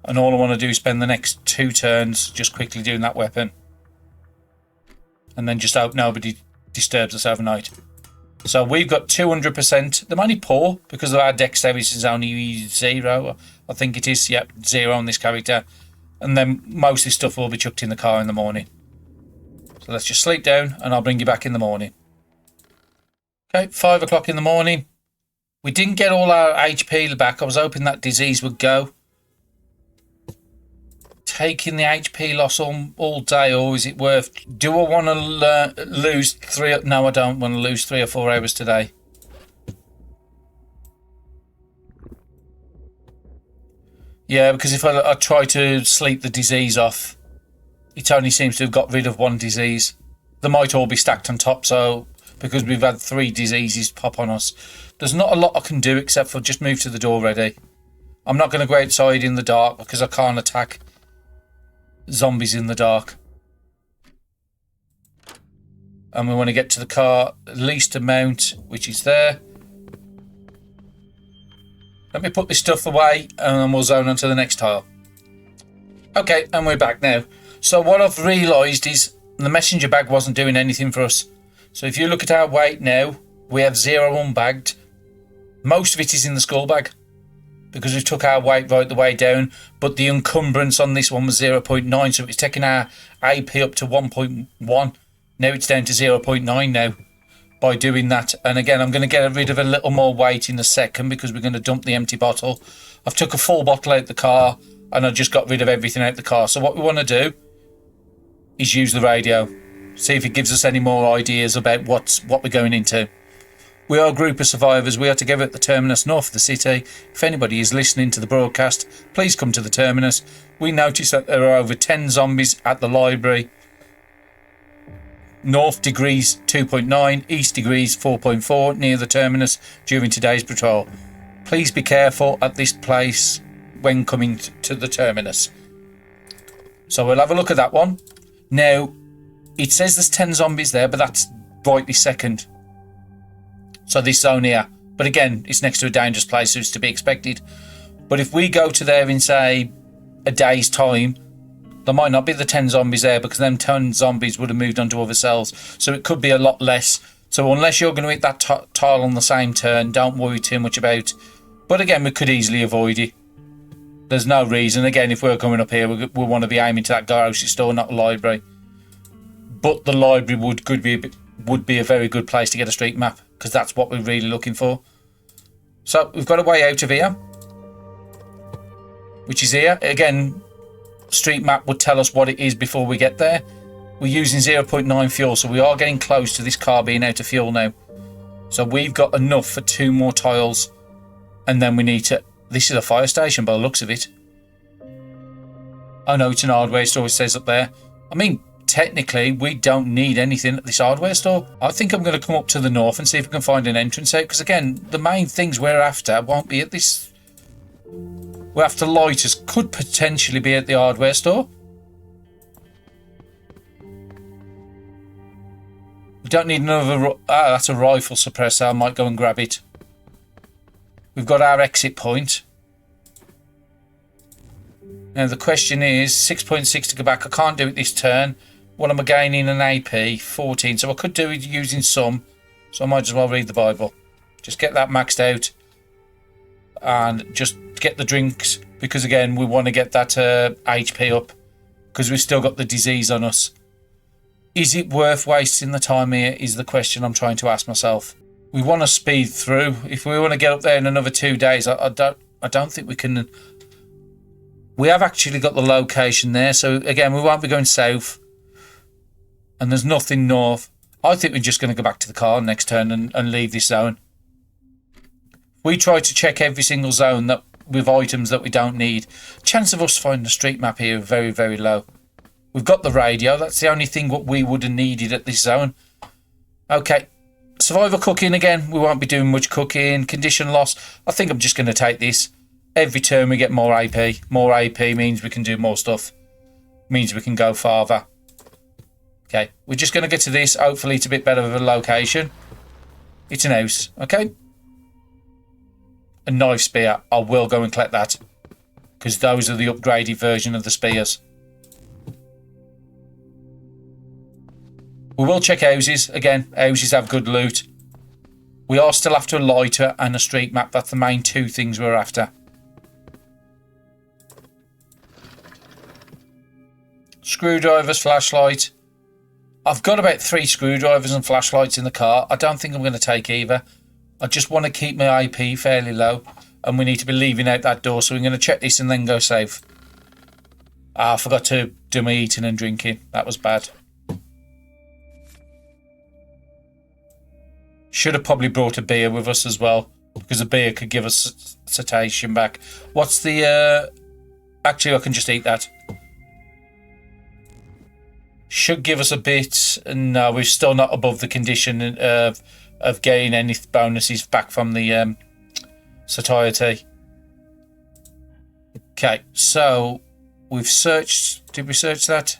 And all I want to do is spend the next 2 turns just quickly doing that weapon. And then just hope nobody disturbs us overnight. So we've got 200%. They're only poor because of our dexterity is only 0. I think it is, yep, 0 on this character. And then most of this stuff will be chucked in the car in the morning. So let's just sleep down and I'll bring you back in the morning. Okay, 5 o'clock in the morning. We didn't get all our HP back. I was hoping that disease would go. Taking the HP loss all day, or is it worth... Do I want to lose 3... No, I don't want to lose 3 or 4 hours today. Yeah, because if I try to sleep the disease off, it only seems to have got rid of 1 disease. They might all be stacked on top, so... Because we've had 3 diseases pop on us. There's not a lot I can do except for just move to the door ready. I'm not going to go outside in the dark because I can't attack zombies in the dark. And we want to get to the car least amount, which is there. Let me put this stuff away and then we'll zone on to the next tile. Okay, and we're back now. So what I've realised is the messenger bag wasn't doing anything for us. So if you look at our weight now, we have 0 unbagged. Most of it is in the skull bag because we took our weight right the way down, but the encumbrance on this one was 0.9, so it's taking our AP up to 1.1. Now it's down to 0.9 now by doing that. And again, I'm going to get rid of a little more weight in a second because we're going to dump the empty bottle. I've took a full bottle out the car and I just got rid of everything out the car. So what we want to do is use the radio. See if it gives us any more ideas about what we're going into. We are a group of survivors. We are together at the Terminus north of the city. If anybody is listening to the broadcast, please come to the Terminus. We notice that there are over 10 zombies at the library. North degrees 2.9, east degrees 4.4 near the Terminus during today's patrol. Please be careful at this place when coming to the Terminus. So we'll have a look at that one. Now, it says there's 10 zombies there, but that's right this second. So this zone here. But again, it's next to a dangerous place, so it's to be expected. But if we go to there in, say, a day's time, there might not be the 10 zombies there because them 10 zombies would have moved on to other cells. So it could be a lot less. So unless you're going to hit that tile on the same turn, don't worry too much about. But again, we could easily avoid it. There's no reason. Again, if we're coming up here, we want to be aiming to that grocery store, not the library. But the library would be a very good place to get a street map because that's what we're really looking for. So we've got a way out of here, which is here. Again, street map would tell us what it is before we get there. We're using 0.9 fuel, so we are getting close to this car being out of fuel now. So we've got enough for 2 more tiles, and then we need to... This is a fire station by the looks of it. Oh no, it's an hardware store, it says up there. I mean, technically, we don't need anything at this hardware store. I think I'm going to come up to the north and see if we can find an entrance out, because again, the main things we're after won't be at this... We're after lighters, could potentially be at the hardware store. We don't need another... Ah, that's a rifle suppressor. I might go and grab it. We've got our exit point. Now the question is 6.6 to go back. I can't do it this turn. What am I gaining? An AP 14. So I could do it using some. So I might as well read the Bible. Just get that maxed out. And just get the drinks. Because again, we want to get that HP up. Because we've still got the disease on us. Is it worth wasting the time here? Is the question I'm trying to ask myself. We want to speed through. If we want to get up there in another 2 days, I don't think we can. We have actually got the location there, so again, we won't be going south. And there's nothing north. I think we're just going to go back to the car next turn and leave this zone. We try to check every single zone that with items that we don't need. Chance of us finding a street map here is very, very low. We've got the radio. That's the only thing what we would have needed at this zone. Okay. Survivor cooking again. We won't be doing much cooking. Condition loss. I think I'm just going to take this. Every turn we get more AP. More AP means we can do more stuff. Means we can go farther. Okay. We're just going to get to this. Hopefully it's a bit better of a location. It's an house. Okay. A knife spear. I will go and collect that. Because those are the upgraded version of the spears. We will check houses. Again, houses have good loot. We are still after a lighter and a street map. That's the main 2 things we're after. Screwdrivers, flashlight. I've got about 3 screwdrivers and flashlights in the car. I don't think I'm going to take either. I just want to keep my IP fairly low. And we need to be leaving out that door. So we're going to check this and then go safe. I forgot to do my eating and drinking. That was bad. Should have probably brought a beer with us as well, because a beer could give us satiation back. What's the... Actually, I can just eat that. Should give us a bit. No, we're still not above the condition of getting any bonuses back from the satiety. Okay, so we've searched... Did we search that?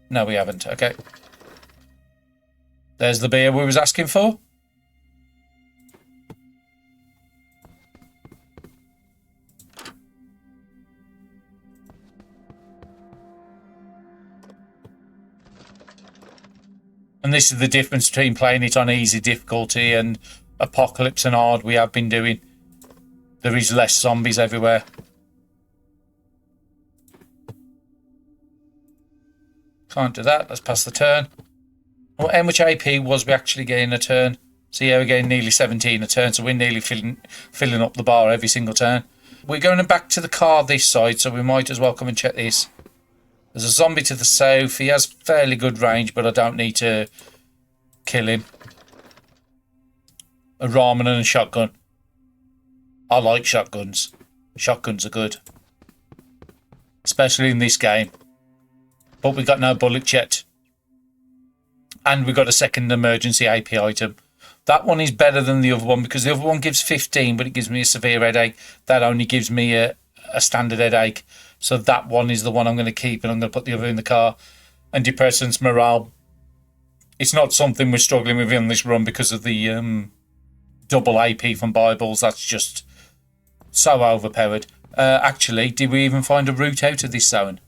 No, we haven't. Okay. There's the beer we was asking for. And this is the difference between playing it on easy difficulty and apocalypse and hard we have been doing. There is less zombies everywhere. Can't do that. Let's pass the turn. How much AP was we actually getting a turn? So yeah, we're getting nearly 17 a turn, so we're nearly filling up the bar every single turn. We're going back to the car this side, so we might as well come and check this. There's a zombie to the south. He has fairly good range, but I don't need to kill him. A ramen and a shotgun. I like shotguns. Shotguns are good. Especially in this game. But we got no bullets yet. And we got a second emergency AP item. That one is better than the other one because the other one gives 15, but it gives me a severe headache. That only gives me a standard headache. So that one is the one I'm going to keep, and I'm going to put the other in the car. Antidepressants, morale. It's not something we're struggling with in this run because of the double AP from Bibles. That's just so overpowered. Actually, did we even find a route out of this zone?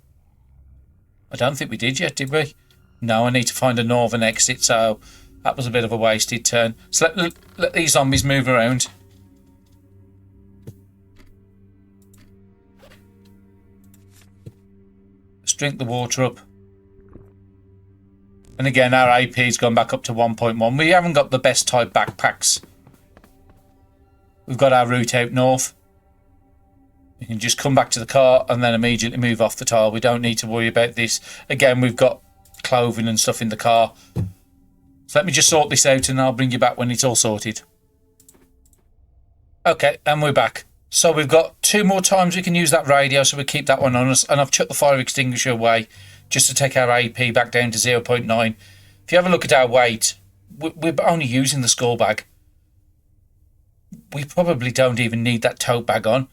I don't think we did yet, did we? No, I need to find a northern exit, so that was a bit of a wasted turn. So let these zombies move around. Let's drink the water up. And again, our AP's gone back up to 1.1. We haven't got the best type backpacks. We've got our route out north. We can just come back to the car and then immediately move off the tile. We don't need to worry about this. Again, we've got clothing and stuff in the car. So let me just sort this out and I'll bring you back when it's all sorted. Okay, and we're back. So we've got 2 more times we can use that radio, so we keep that one on us. And I've chucked the fire extinguisher away just to take our AP back down to 0.9. If you have a look at our weight, we're only using the skull bag. We probably don't even need that tote bag on.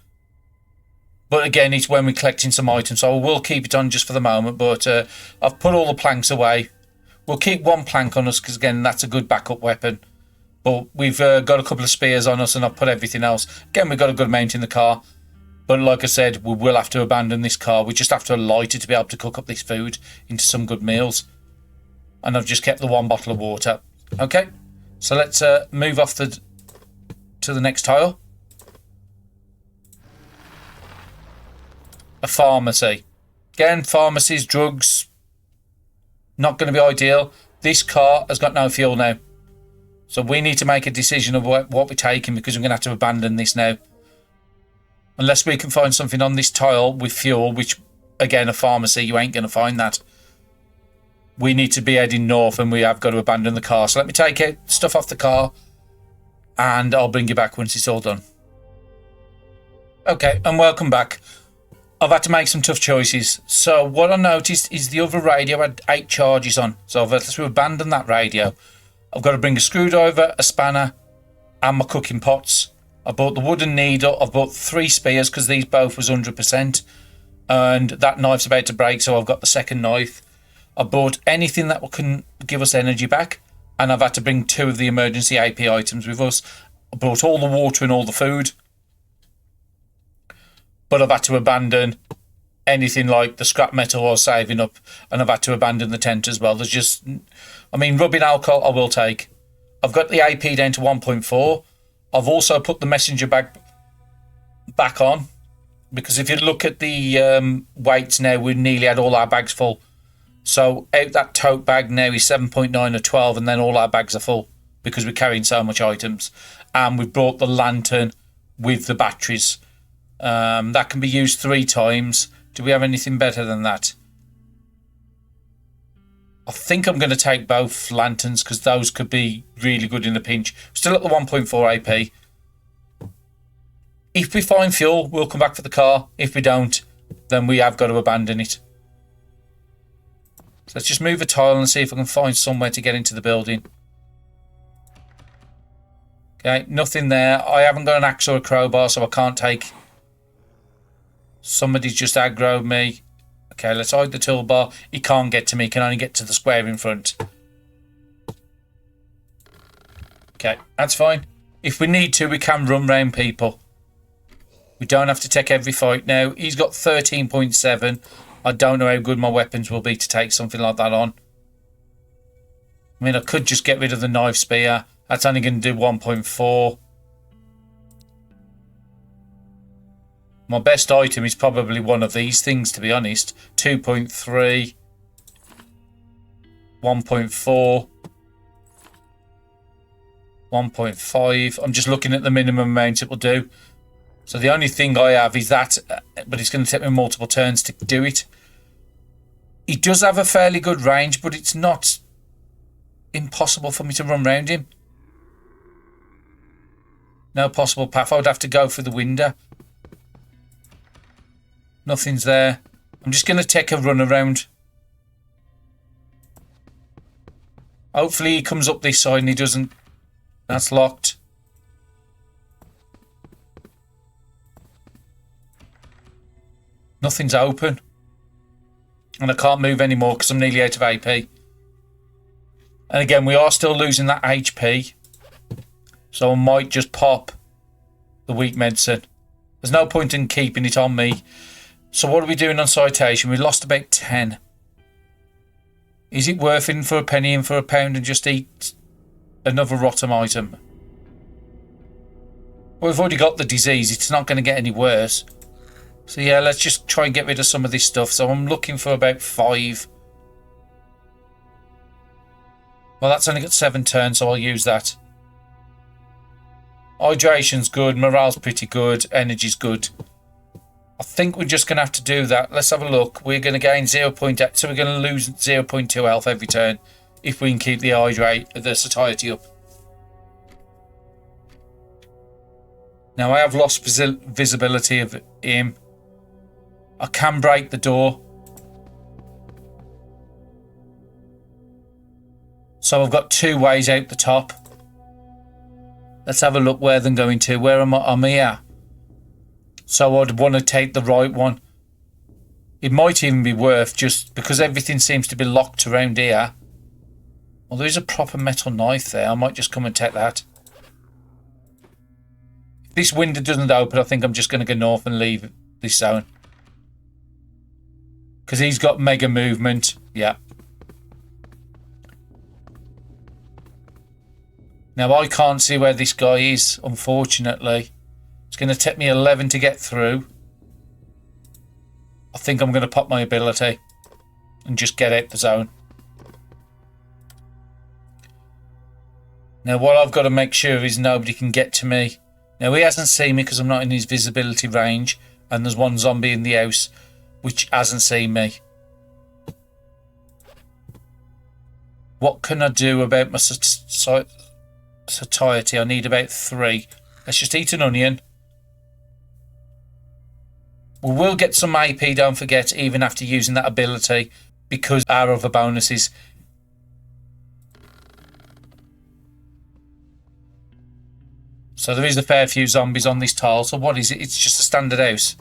But again, it's when we're collecting some items, so I will keep it on just for the moment. But I've put all the planks away. We'll keep 1 plank on us because, again, that's a good backup weapon. But we've got a couple of spears on us and I've put everything else. Again, we've got a good amount in the car. But like I said, we will have to abandon this car. We just have to light it to be able to cook up this food into some good meals. And I've just kept the 1 bottle of water. Okay, so let's move off to the next tile. A pharmacy. Again, pharmacies, drugs, not going to be ideal. This car has got no fuel now. So we need to make a decision of what we're taking because we're going to have to abandon this now. Unless we can find something on this tile with fuel, which, again, a pharmacy, you ain't going to find that. We need to be heading north and we have got to abandon the car. So let me take stuff off the car and I'll bring you back once it's all done. Okay, and welcome back. I've had to make some tough choices. So what I noticed is the other radio had 8 charges on. So I've had to abandon that radio. I've got to bring a screwdriver, a spanner, and my cooking pots. I bought the wooden needle. I've bought 3 spears because these both was 100%. And that knife's about to break, so I've got the second knife. I bought anything that can give us energy back. And I've had to bring 2 of the emergency AP items with us. I brought all the water and all the food. But I've had to abandon anything like the scrap metal I was saving up. And I've had to abandon the tent as well. There's just... I mean, rubbing alcohol I will take. I've got the AP down to 1.4. I've also put the messenger bag back on. Because if you look at the weights now, we've nearly had all our bags full. So out that tote bag now is 7.9 or 12. And then all our bags are full. Because we're carrying so much items. And we've brought the lantern with the batteries. That can be used 3 times. Do we have anything better than that? I think I'm going to take both lanterns because those could be really good in a pinch. Still at the 1.4 AP. If we find fuel, we'll come back for the car. If we don't, then we have got to abandon it. So let's just move a tile and see if I can find somewhere to get into the building. Okay, nothing there. I haven't got an axe or a crowbar, so I can't take... Somebody's just aggroed me. Okay, let's hide the toolbar. He can't get to me. He can only get to the square in front. Okay, that's fine. If we need to, we can run round people. We don't have to take every fight now. He's got 13.7. I don't know how good my weapons will be to take something like that on. I mean, I could just get rid of the knife spear. That's only going to do 1.4. My best item is probably one of these things, to be honest. 2.3. 1.4. 1.5. I'm just looking at the minimum amount it will do. So the only thing I have is that, but it's going to take me multiple turns to do it. He does have a fairly good range, but it's not impossible for me to run round him. No possible path. I would have to go through the window. Nothing's there. I'm just going to take a run around. Hopefully he comes up this side and he doesn't. That's locked. Nothing's open. And I can't move anymore because I'm nearly out of AP. And again, we are still losing that HP. So I might just pop the weak medicine. There's no point in keeping it on me. So what are we doing on citation? We lost about 10. Is it worth in for a penny and for a pound and just eat another rotten item? Well, we've already got the disease. It's not going to get any worse. So yeah, let's just try and get rid of some of this stuff. So I'm looking for about 5. Well, that's only got 7 turns, so I'll use that. Hydration's good. Morale's pretty good. Energy's good. I think we're just going to have to do that. Let's have a look. We're going to gain 0.8, so we're going to lose 0.2 health every turn if we can keep the satiety up. Now I have lost visibility of him. I can break the door. So I've got 2 ways out the top. Let's have a look where they're going to. Where am I? I'm here. So I'd want to take the right one. It might even be worth, just because everything seems to be locked around here. Well, there is a proper metal knife there. I might just come and take that. If this window doesn't open, I think I'm just going to go north and leave this zone. Because he's got mega movement. Yeah. Now I can't see where this guy is, unfortunately. It's going to take me 11 to get through. I think I'm going to pop my ability and just get out the zone. Now what I've got to make sure is nobody can get to me. Now he hasn't seen me because I'm not in his visibility range, and there's one zombie in the house which hasn't seen me. What can I do about my satiety? I need about 3. Let's just eat an onion. We will get some AP, don't forget, even after using that ability, because our other bonuses. So there is a fair few zombies on this tile. So what is it? It's just a standard house.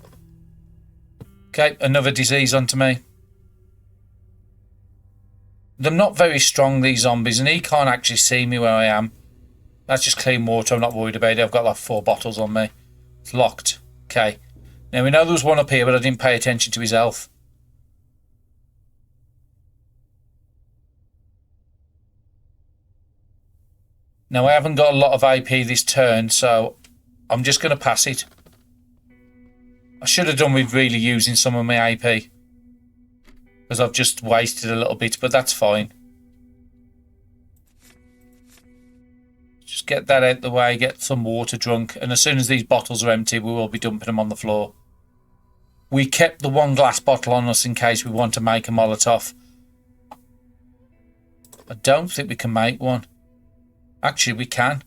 Okay, another disease onto me. They're not very strong, these zombies, and he can't actually see me where I am. That's just clean water. I'm not worried about it. I've got like 4 bottles on me. It's locked. Okay. Now we know there was one up here, but I didn't pay attention to his health. Now I haven't got a lot of AP this turn, so I'm just going to pass it. I should have done with really using some of my AP, because I've just wasted a little bit, but that's fine. Just get that out the way, get some water drunk, and as soon as these bottles are empty, we will be dumping them on the floor. We kept the 1 glass bottle on us in case we want to make a Molotov. I don't think we can make one. Actually, we can.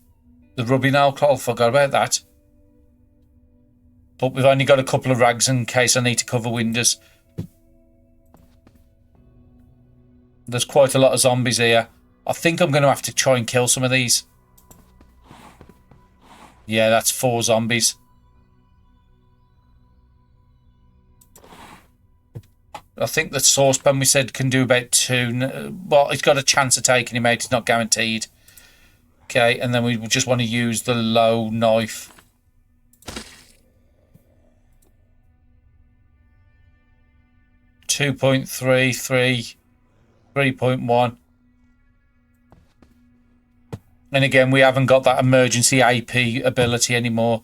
The rubbing alcohol, forgot about that. But we've only got a couple of rags in case I need to cover windows. There's quite a lot of zombies here. I think I'm going to have to try and kill some of these. Yeah, that's 4 zombies. I think the saucepan we said can do about 2. Well, it's got a chance of taking him out. It's not guaranteed. Okay, and then we just want to use the low knife. .33, 3.1. And again, we haven't got that emergency AP ability anymore.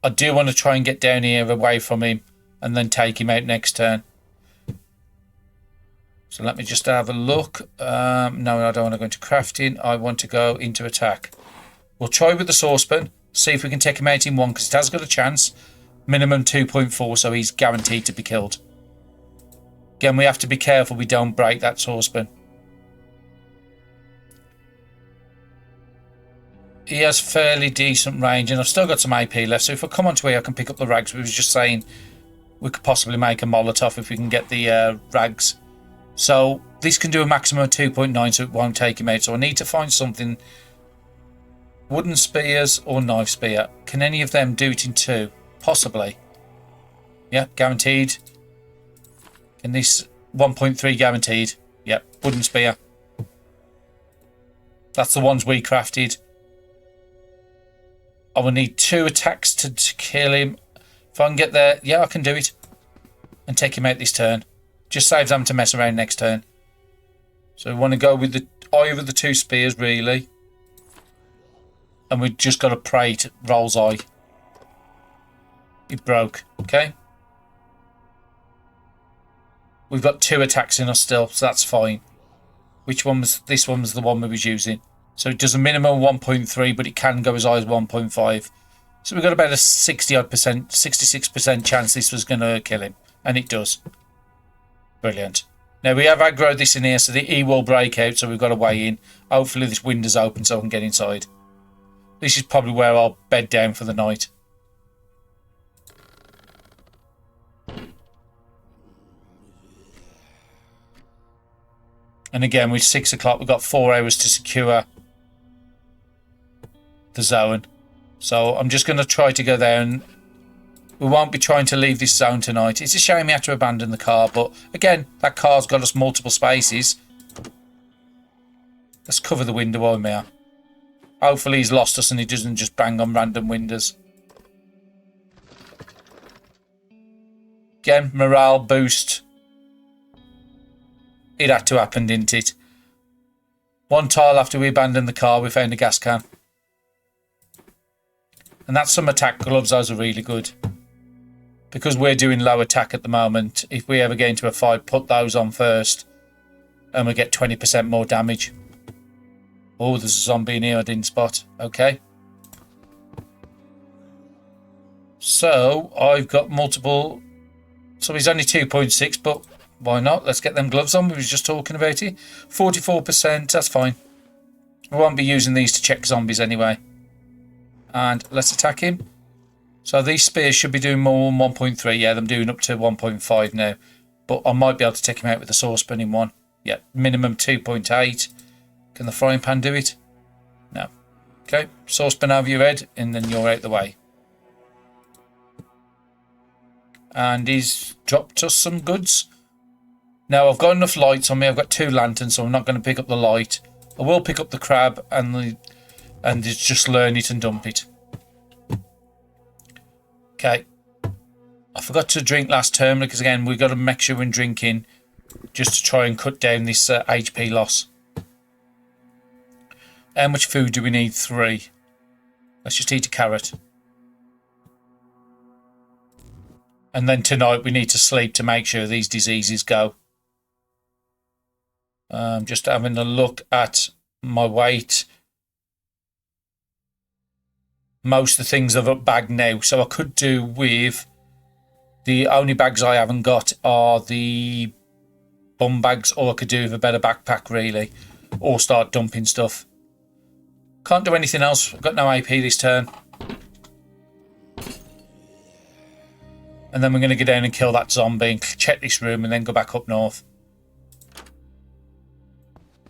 I do want to try and get down here away from him and then take him out next turn. So let me just have a look. No, I don't want to go into crafting. I want to go into attack. We'll try with the saucepan. See if we can take him out in one, because it has got a chance. Minimum 2.4, so he's guaranteed to be killed. Again, we have to be careful we don't break that saucepan. He has fairly decent range, and I've still got some AP left. So if I come onto here, I can pick up the rags. We was just saying we could possibly make a Molotov if we can get the rags. So this can do a maximum of 2.9, so it won't take him out. So I need to find something. Wooden spears or knife spear. Can any of them do it in 2? Possibly. Yeah, guaranteed. Can this 1.3 guaranteed? Yep, wooden spear. That's the ones we crafted. I will need 2 attacks to kill him. If I can get there, yeah, I can do it. And take him out this turn. Just saves them to mess around next turn. So we want to go with the either of the 2 spears, really. And we've just got to pray it rolls eye. It broke. Okay. We've got 2 attacks in us still, so that's fine. Which one was... This one was the one we was using. So it does a minimum of 1.3, but it can go as high as 1.5. So we've got about a 60-odd percent, 66% chance this was going to kill him. And it does. Brilliant. Now we have aggroed this in here, so the E will break out, so we've got a way in. Hopefully this window's open so I can get inside. This is probably where I'll bed down for the night. And again, with 6 o'clock, we've got 4 hours to secure the zone. So I'm just going to try to go down. We won't be trying to leave this zone tonight. It's a shame we had to abandon the car, but again, that car's got us multiple spaces. Let's cover the window while we're here. Hopefully he's lost us and he doesn't just bang on random windows. Again, morale boost. It had to happen, didn't it? 1 tile after we abandoned the car, we found a gas can. And that's some attack gloves. Those are really good. Because we're doing low attack at the moment, if we ever get into a fight, put those on first. And we get 20% more damage. Oh, there's a zombie in here I didn't spot. Okay. So, I've got multiple... So he's only 2.6, but why not? Let's get them gloves on. We were just talking about it. 44%, that's fine. We won't be using these to check zombies anyway. And let's attack him. So these spears should be doing more than 1.3. Yeah, I'm doing up to 1.5 now. But I might be able to take him out with the saucepan in 1. Yeah, minimum 2.8. Can the frying pan do it? No. Okay, saucepan over your head and then you're out the way. And he's dropped us some goods. Now I've got enough lights on me. I've got 2 lanterns, so I'm not going to pick up the light. I will pick up the crab and just learn it and dump it. Okay. I forgot to drink last turn because again we've got to make sure we're drinking just to try and cut down this HP loss. How much food do we need? 3. Let's just eat a carrot. And then tonight we need to sleep to make sure these diseases go. Just having a look at my weight. Most of the things I've bagged now. So I could do with... The only bags I haven't got are the bum bags. Or I could do with a better backpack really. Or start dumping stuff. Can't do anything else. I've got no AP this turn. And then we're going to go down and kill that zombie and check this room and then go back up north.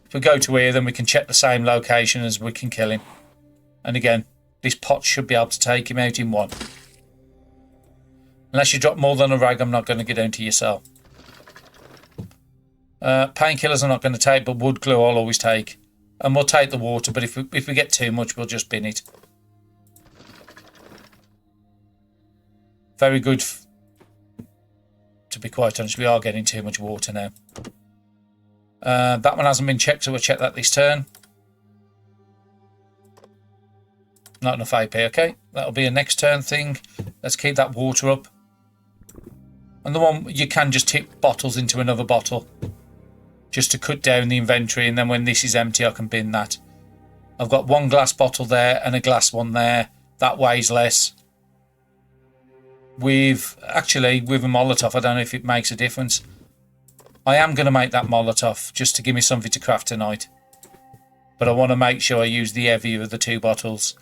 If we go to here, then we can check the same location as we can kill him. And again, this pot should be able to take him out in 1. Unless you drop more than a rag, I'm not going to get down to your cell. Painkillers I'm not going to take, but wood glue I'll always take. And we'll take the water, but if we get too much, we'll just bin it. Very good. To be quite honest, we are getting too much water now. That one hasn't been checked, so we'll check that this turn. Not enough AP, okay. That'll be a next turn thing. Let's keep that water up. And the one, you can just tip bottles into another bottle. Just to cut down the inventory, and then when this is empty, I can bin that. I've got one glass bottle there and a glass one there. That weighs less. With a Molotov, I don't know if it makes a difference. I am going to make that Molotov just to give me something to craft tonight. But I want to make sure I use the heavier of the two bottles.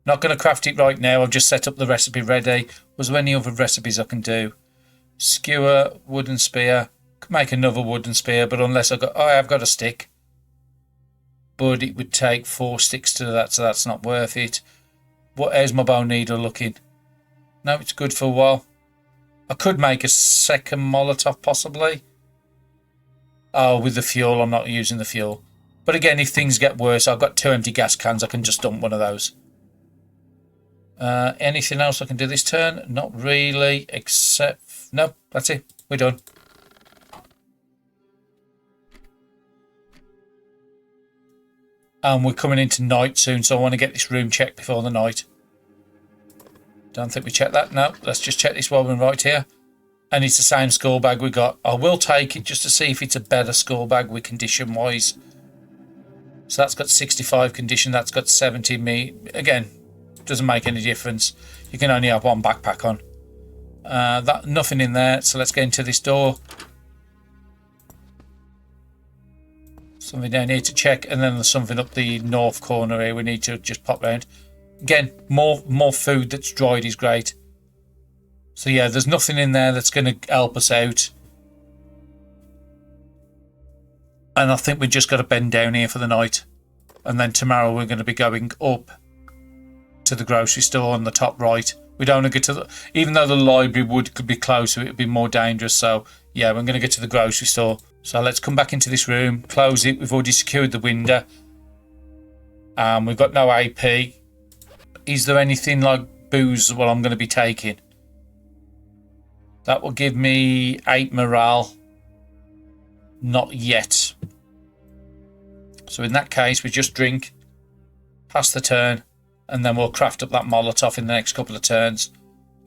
Not going to craft it right now. I've just set up the recipe ready. Was there any other recipes I can do? Skewer, wooden spear. Could make another wooden spear, but unless I have got a stick. But it would take 4 sticks to that, so that's not worth it. How's my bone needle looking? No, it's good for a while. I could make a second Molotov, possibly. Oh, with the fuel, I'm not using the fuel. But again, if things get worse, I've got 2 empty gas cans. I can just dump one of those. Anything else I can do this turn? Not really, except... No, that's it. We're done. And we're coming into night soon, so I want to get this room checked before the night. Don't think we checked that. No, let's just check this while we're right here. And it's the same skull bag we got. I will take it just to see if it's a better skull bag with condition-wise. So that's got 65 condition. That's got 70 meat. Again, doesn't make any difference. You can only have one backpack on. Nothing in there. So let's get into this door. Something down here to check, and then there's something up the north corner here we need to just pop round. Again, more food that's dried is great. So yeah, there's nothing in there that's going to help us out. And I think we just got to bend down here for the night. And then tomorrow we're going to be going up to the grocery store on the top right. We don't want to get to the... Even though the library could be closer, it would be more dangerous. So yeah, we're going to get to the grocery store. So let's come back into this room, close it. We've already secured the window. We've got no AP. Is there anything like booze what I'm going to be taking? That will give me 8 morale. Not yet. So in that case, we just drink, pass the turn, and then we'll craft up that Molotov in the next couple of turns.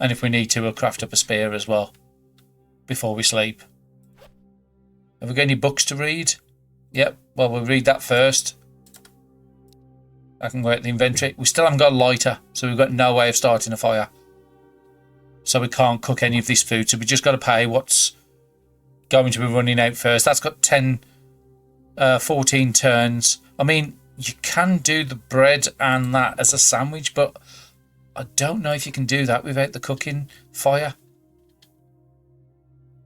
And if we need to, we'll craft up a spear as well before we sleep. Have we got any books to read? Yep, well, we'll read that first. I can go out the inventory. We still haven't got a lighter, so we've got no way of starting a fire. So we can't cook any of this food, so we just got to pay what's going to be running out first. That's got 14 turns. I mean, you can do the bread and that as a sandwich, but I don't know if you can do that without the cooking fire.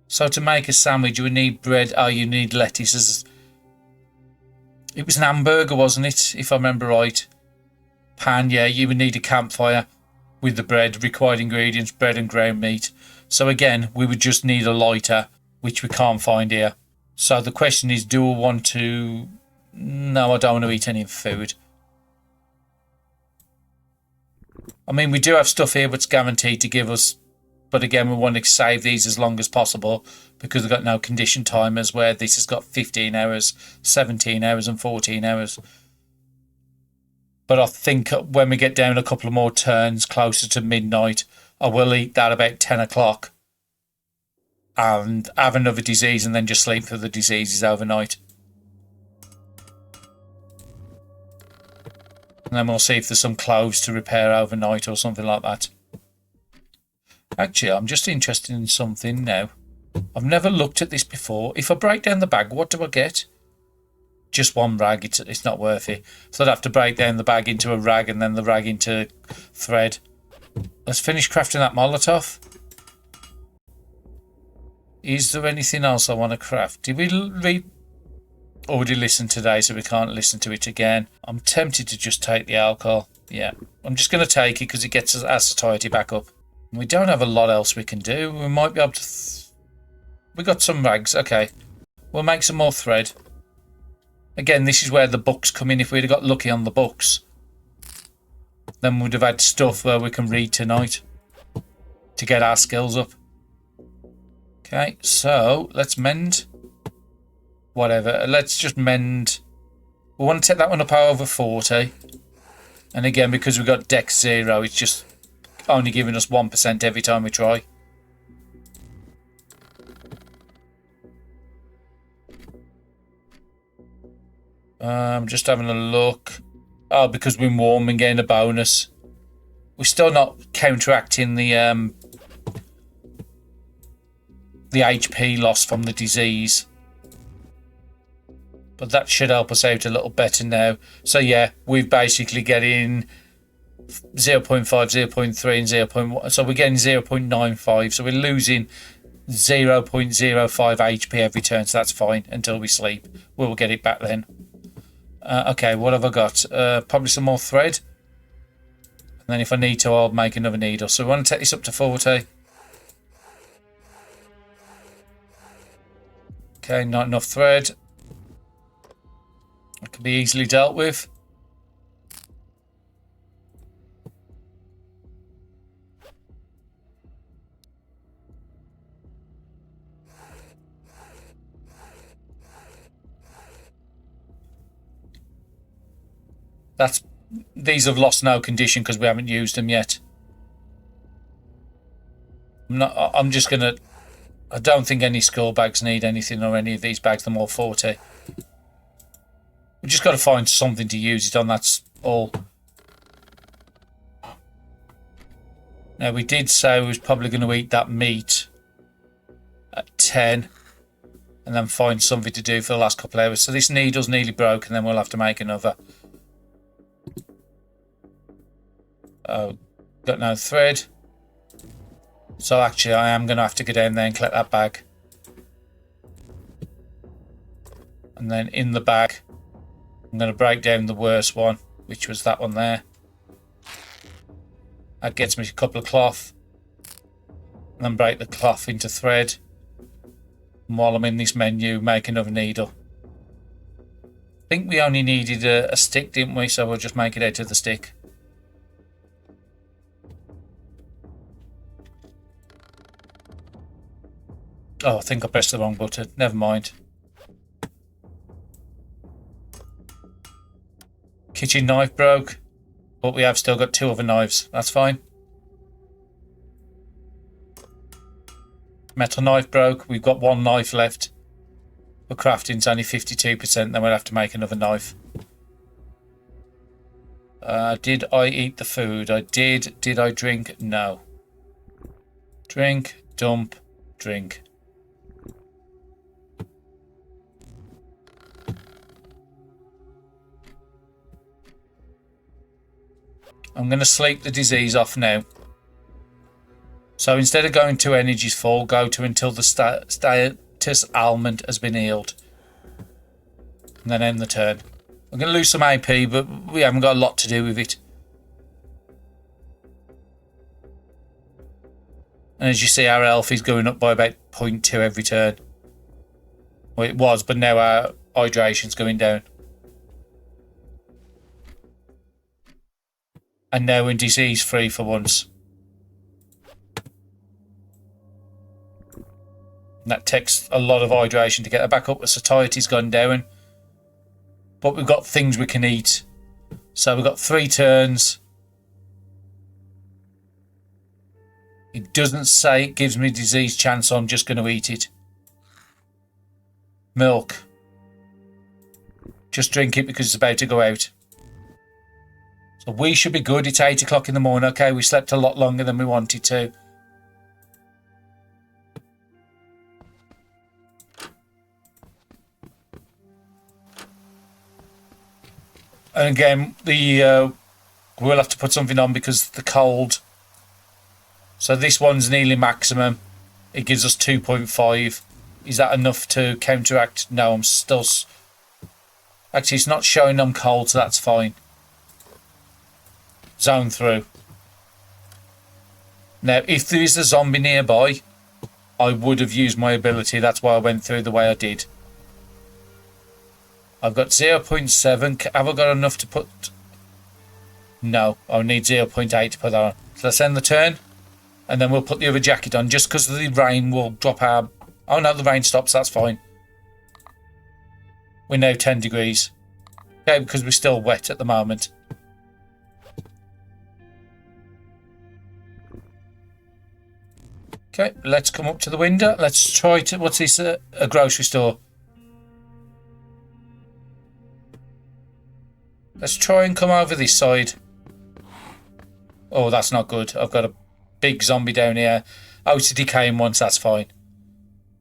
So to make a sandwich, you would need bread. Oh, you need lettuce. It was an hamburger, wasn't it? If I remember right. Pan, yeah, you would need a campfire with the bread. Required ingredients, bread and ground meat. So again, we would just need a lighter, which we can't find here. So the question is, do I want to... No, I don't want to eat any food. I mean, we do have stuff here that's guaranteed to give us... But again, we want to save these as long as possible because we've got no condition timers where this has got 15 hours, 17 hours and 14 hours. But I think when we get down a couple of more turns closer to midnight, I will eat that about 10 o'clock and have another disease and then just sleep for the diseases overnight. And then we'll see if there's some clothes to repair overnight or something like that. Actually, I'm just interested in something now. I've never looked at this before. If I break down the bag, what do I get? Just one rag. It's not worth it. So I'd have to break down the bag into a rag and then the rag into thread. Let's finish crafting that Molotov. Is there anything else I want to craft? Did we read... already listen today, so we can't listen to it again? I'm tempted to just take the alcohol. Yeah, I'm just going to take it because it gets our satiety back up. We don't have a lot else we can do. We might be able to... We got some rags. Okay. We'll make some more thread. Again, this is where the books come in. If we'd have got lucky on the books, then we'd have had stuff where we can read tonight to get our skills up. Okay, so let's mend. Whatever. Let's just mend. We want to take that one up over 40. And again, because we've got Dex 0, it's just only giving us 1% every time we try. I'm just having a look. Oh, because we're warm and getting a bonus. We're still not counteracting the HP loss from the disease. But that should help us out a little better now. So yeah, we're basically getting 0.5, 0.3 and 0.1. So we're getting 0.95. So we're losing 0.05 HP every turn. So that's fine until we sleep. We'll get it back then. Okay, what have I got? Probably some more thread. And then if I need to, I'll make another needle. So we want to take this up to 40. Okay, not enough thread. That can be easily dealt with. These have lost no condition because we haven't used them yet. I'm just gonna. I don't think any skull bags need anything, or any of these bags. They're more 40. We just got to find something to use it on. That's all. Now we did say we was probably going to eat that meat at 10, and then find something to do for the last couple of hours. So this needle's nearly broke, and then we'll have to make another. Oh, got no thread. So actually I am going to have to go down there and collect that bag. And then in the bag, I'm going to break down the worst one, which was that one there. That gets me a couple of cloth. And then break the cloth into thread. And while I'm in this menu, make another needle. I think we only needed a stick, didn't we? So we'll just make it out of the stick. Oh, I think I pressed the wrong button. Never mind. Kitchen knife broke, but we have still got 2 other knives. That's fine. Metal knife broke. We've got 1 knife left. For crafting's only 52%. Then we'll have to make another knife. Did I eat the food? I did. Did I drink? No. Drink, dump, drink. I'm going to sleep the disease off now. So instead of going to energies full, go to until the status ailment has been healed. And then end the turn. I'm going to lose some AP, but we haven't got a lot to do with it. And as you see, our health is going up by about 0.2 every turn. Well, it was, but now our hydration's going down. And now we're disease free for once. And that takes a lot of hydration to get her back up. The satiety's gone down. But we've got things we can eat. So we've got 3 turns. It doesn't say it gives me disease chance, so I'm just going to eat it. Milk. Just drink it because it's about to go out. So we should be good. It's 8 o'clock in the morning. Okay, we slept a lot longer than we wanted to. And again, we'll have to put something on because of the cold. So this one's nearly maximum. It gives us 2.5. Is that enough to counteract? No, I'm still... Actually, it's not showing I'm cold, so that's fine. Zone through. Now, if there is a zombie nearby, I would have used my ability. That's why I went through the way I did. I've got 0.7. Have I got enough to put... No, I need 0.8 to put that on. So let's end the turn. And then we'll put the other jacket on. Just because the rain will drop our... Oh no, the rain stops. That's fine. We're now 10 degrees. Okay, because we're still wet at the moment. Okay, let's come up to the window. Let's try to... What's this? A grocery store. Let's try and come over this side. Oh, that's not good. I've got a big zombie down here. Oh, it's a decaying one, so that's fine.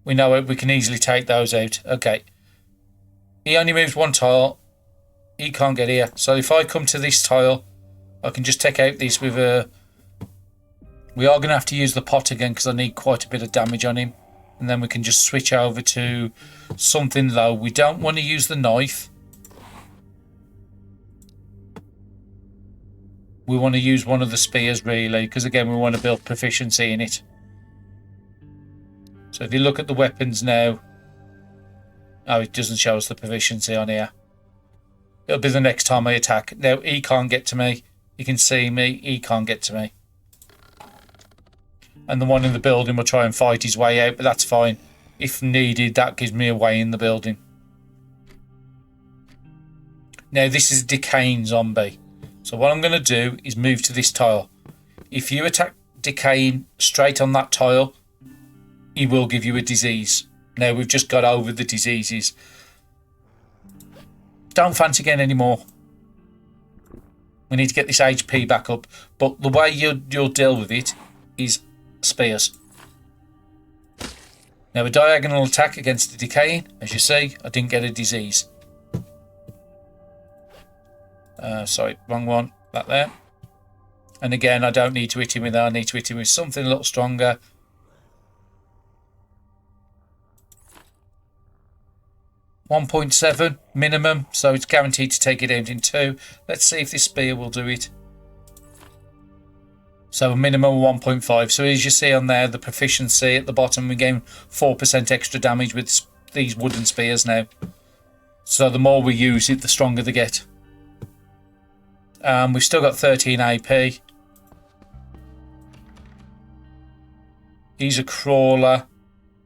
We know it. We can easily take those out. Okay. He only moves one tile. He can't get here. So if I come to this tile, I can just take out this with a... We are going to have to use the pot again because I need quite a bit of damage on him. And then we can just switch over to something low. We don't want to use the knife. We want to use one of the spears really, because again we want to build proficiency in it. So if you look at the weapons now, oh, it doesn't show us the proficiency on here. It'll be the next time I attack. Now he can't get to me. He can see me. He can't get to me. And the one in the building will try and fight his way out, but that's fine. If needed, that gives me a way in the building. Now this is a decaying zombie. So what I'm going to do is move to this tile. If you attack decaying straight on that tile, he will give you a disease. Now we've just got over the diseases. Don't fancy again anymore. We need to get this HP back up. But the way you'll deal with it is spears. Now a diagonal attack against the decaying. As you see, I didn't get a disease. Sorry, wrong one. That there. And again, I don't need to hit him with that. I need to hit him with something a little stronger. .7 minimum, so it's guaranteed to take it out in 2. Let's see if this spear will do it. So a minimum of 1.5. So as you see on there, the proficiency at the bottom, we gain 4% extra damage with these wooden spears now. So the more we use it, the stronger they get. We've still got 13 AP. He's a crawler.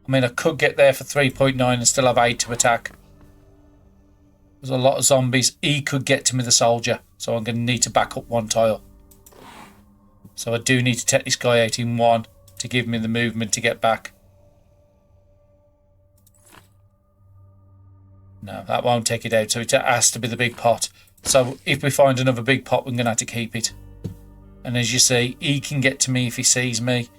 I mean, I could get there for 3.9 and still have 8 to attack. There's a lot of zombies. He could get to me, the soldier. So I'm going to need to back up one tile. So I do need to take this guy out in 1 to give me the movement to get back. No, that won't take it out. So it has to be the big pot. So if we find another big pot, we're going to have to keep it. And as you see, he can get to me if he sees me.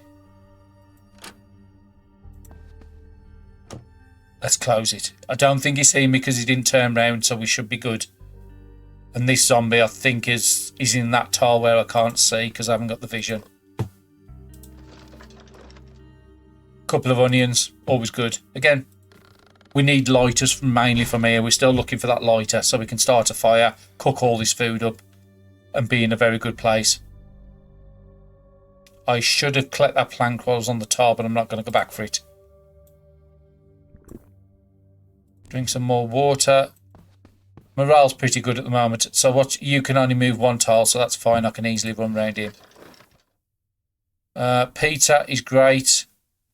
Let's close it. I don't think he's seen me because he didn't turn round, so we should be good. And this zombie, I think, is in that tile where I can't see because I haven't got the vision. Couple of onions, always good. Again, we need lighters mainly from here. We're still looking for that lighter so we can start a fire, cook all this food up, and be in a very good place. I should have collected that plank while I was on the top, but I'm not going to go back for it. Drink some more water. Morale's pretty good at the moment. So what? You can only move one tile, so that's fine. I can easily run around him. Peter is great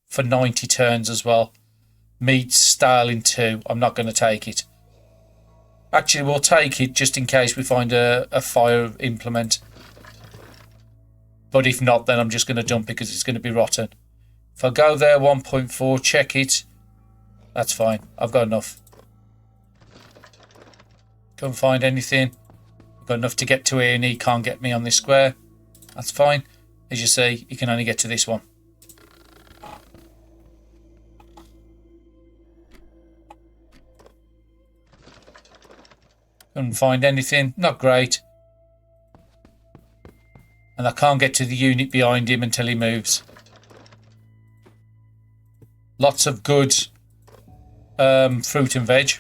for 90 turns as well. Meat stale in 2. I'm not going to take it. Actually, we'll take it just in case we find a fire implement. But if not, then I'm just going to dump it because it's going to be rotten. If I go there, 1.4, check it. That's fine. I've got enough. Can't find anything. I've got enough to get to here and he can't get me on this square. That's fine. As you see, you can only get to this one. Couldn't find anything. Not great. And I can't get to the unit behind him until he moves. Lots of good fruit and veg.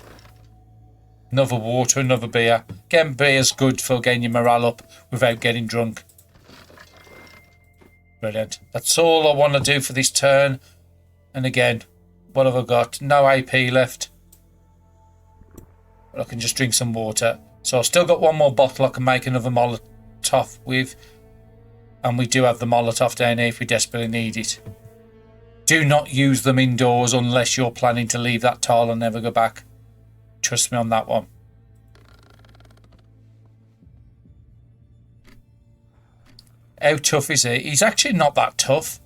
Another water, another beer. Again, beer's good for getting your morale up without getting drunk. Brilliant. That's all I want to do for this turn. And again, what have I got? No AP left. But I can just drink some water. So I've still got one more bottle I can make another Molotov with. And we do have the Molotov down here if we desperately need it. Do not use them indoors unless you're planning to leave that tile and never go back. Trust me on that one. How tough is he? He's actually not that tough.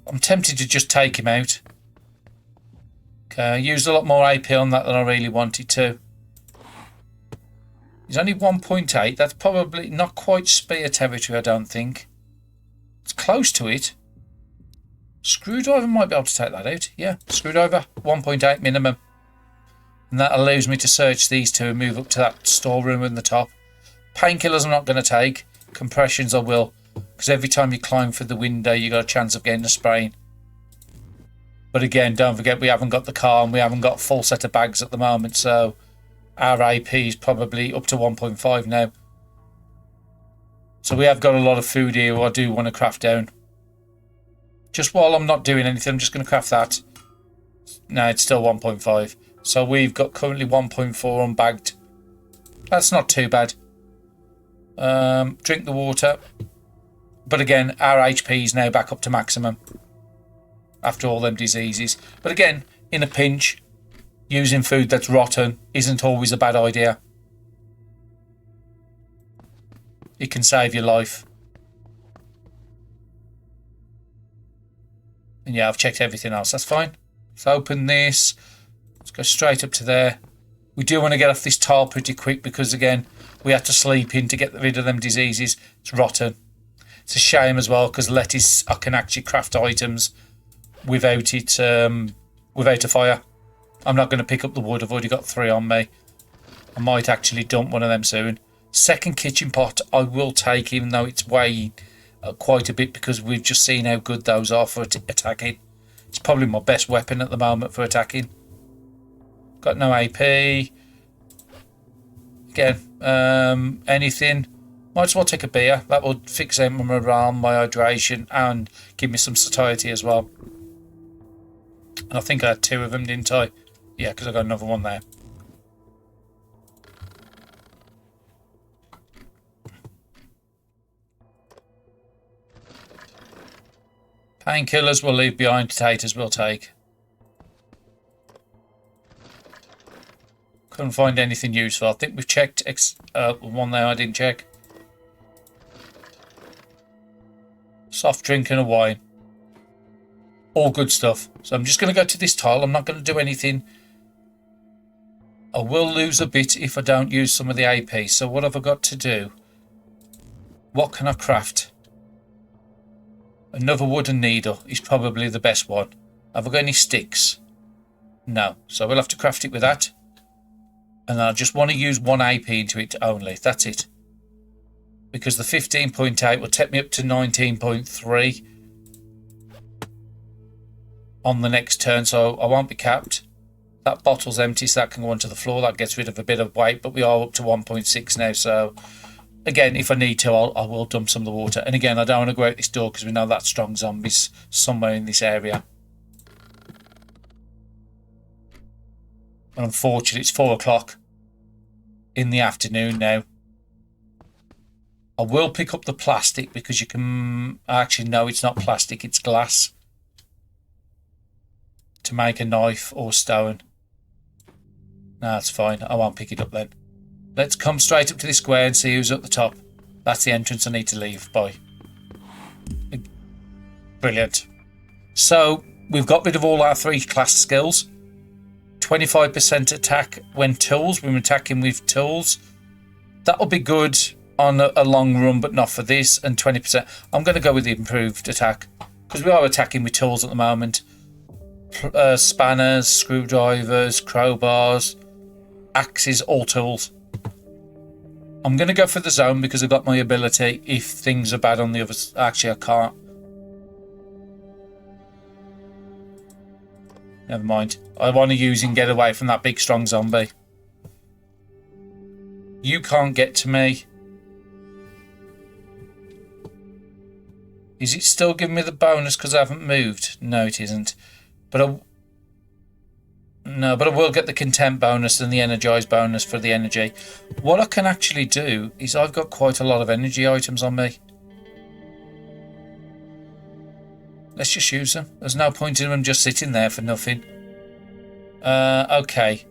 I'm tempted to just take him out. Okay, I used a lot more AP on that than I really wanted to. He's only 1.8. That's probably not quite spear territory, I don't think. It's close to it. Screwdriver might be able to take that out. Yeah, screwdriver, 1.8 minimum. And that allows me to search these two and move up to that storeroom in the top. Painkillers I'm not going to take. Compressions I will. Because every time you climb through the window, you got a chance of getting a sprain. But again, don't forget we haven't got the car and we haven't got a full set of bags at the moment. So our AP is probably up to 1.5 now. So we have got a lot of food here I do want to craft down. Just while I'm not doing anything, I'm just going to craft that. No, it's still 1.5. So we've got currently 1.4 unbagged. That's not too bad. Drink the water. But again, our HP is now back up to maximum. After all them diseases. But again, in a pinch, using food that's rotten isn't always a bad idea. It can save your life. And yeah, I've checked everything else. That's fine. Let's open this. Let's go straight up to there. We do want to get off this tile pretty quick because, again, we had to sleep in to get rid of them diseases. It's rotten. It's a shame as well because lettuce, I can actually craft items without it, without a fire. I'm not going to pick up the wood. I've already got 3 on me. I might actually dump one of them soon. Second kitchen pot I will take, even though it's weighing quite a bit because we've just seen how good those are for attacking. It's probably my best weapon at the moment for attacking. Got no AP. Again, anything. Might as well take a beer. That will fix out my morale, my hydration, and give me some satiety as well. And I think I had 2 of them, didn't I? Yeah, because I got another one there. Painkillers we'll leave behind. Potatoes we'll take. Couldn't find anything useful. I think we've checked one there I didn't check. Soft drink and a wine. All good stuff. So I'm just going to go to this tile. I'm not going to do anything. I will lose a bit if I don't use some of the AP. So what have I got to do? What can I craft? Another wooden needle is probably the best one. Have I got any sticks? No. So we'll have to craft it with that. And I just want to use 1 AP into it only. That's it. Because the 15.8 will take me up to 19.3 on the next turn. So I won't be capped. That bottle's empty, so that can go onto the floor. That gets rid of a bit of weight. But we are up to 1.6 now. So again, if I need to, I will dump some of the water. And again, I don't want to go out this door because we know that strong zombies somewhere in this area. But unfortunately, it's 4 o'clock in the afternoon now. I will pick up the plastic because you can... Actually, no, it's not plastic, it's glass. To make a knife or stone. No, that's fine. I won't pick it up then. Let's come straight up to the square and see who's at the top. That's the entrance I need to leave by. Brilliant. So, we've got rid of all our 3 class skills. 25% attack when tools. We're attacking with tools. That'll be good on a long run, but not for this. And 20%. I'm going to go with the improved attack because we are attacking with tools at the moment. Spanners, screwdrivers, crowbars, axes, all tools. I'm going to go for the zone because I've got my ability if things are bad on the other... Actually, I can't. Never mind. I want to use and get away from that big strong zombie. You can't get to me. Is it still giving me the bonus because I haven't moved? No, it isn't. But No, but I will get the content bonus and the energize bonus for the energy. What I can actually do is I've got quite a lot of energy items on me. Let's just use them. There's no point in them just sitting there for nothing. Okay.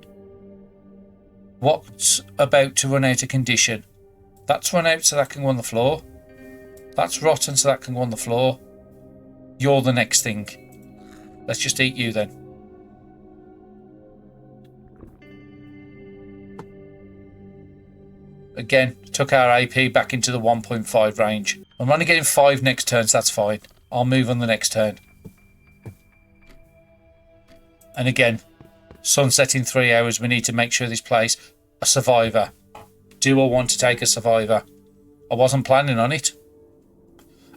What's about to run out of condition? That's run out so that can go on the floor. That's rotten so that can go on the floor. You're the next thing. Let's just eat you then. Again, took our AP back into the 1.5 range. I'm only getting 5 next turn, so that's fine. I'll move on the next turn. And again, sunset in 3 hours. We need to make sure this place a survivor. Do I want to take a survivor? I wasn't planning on it.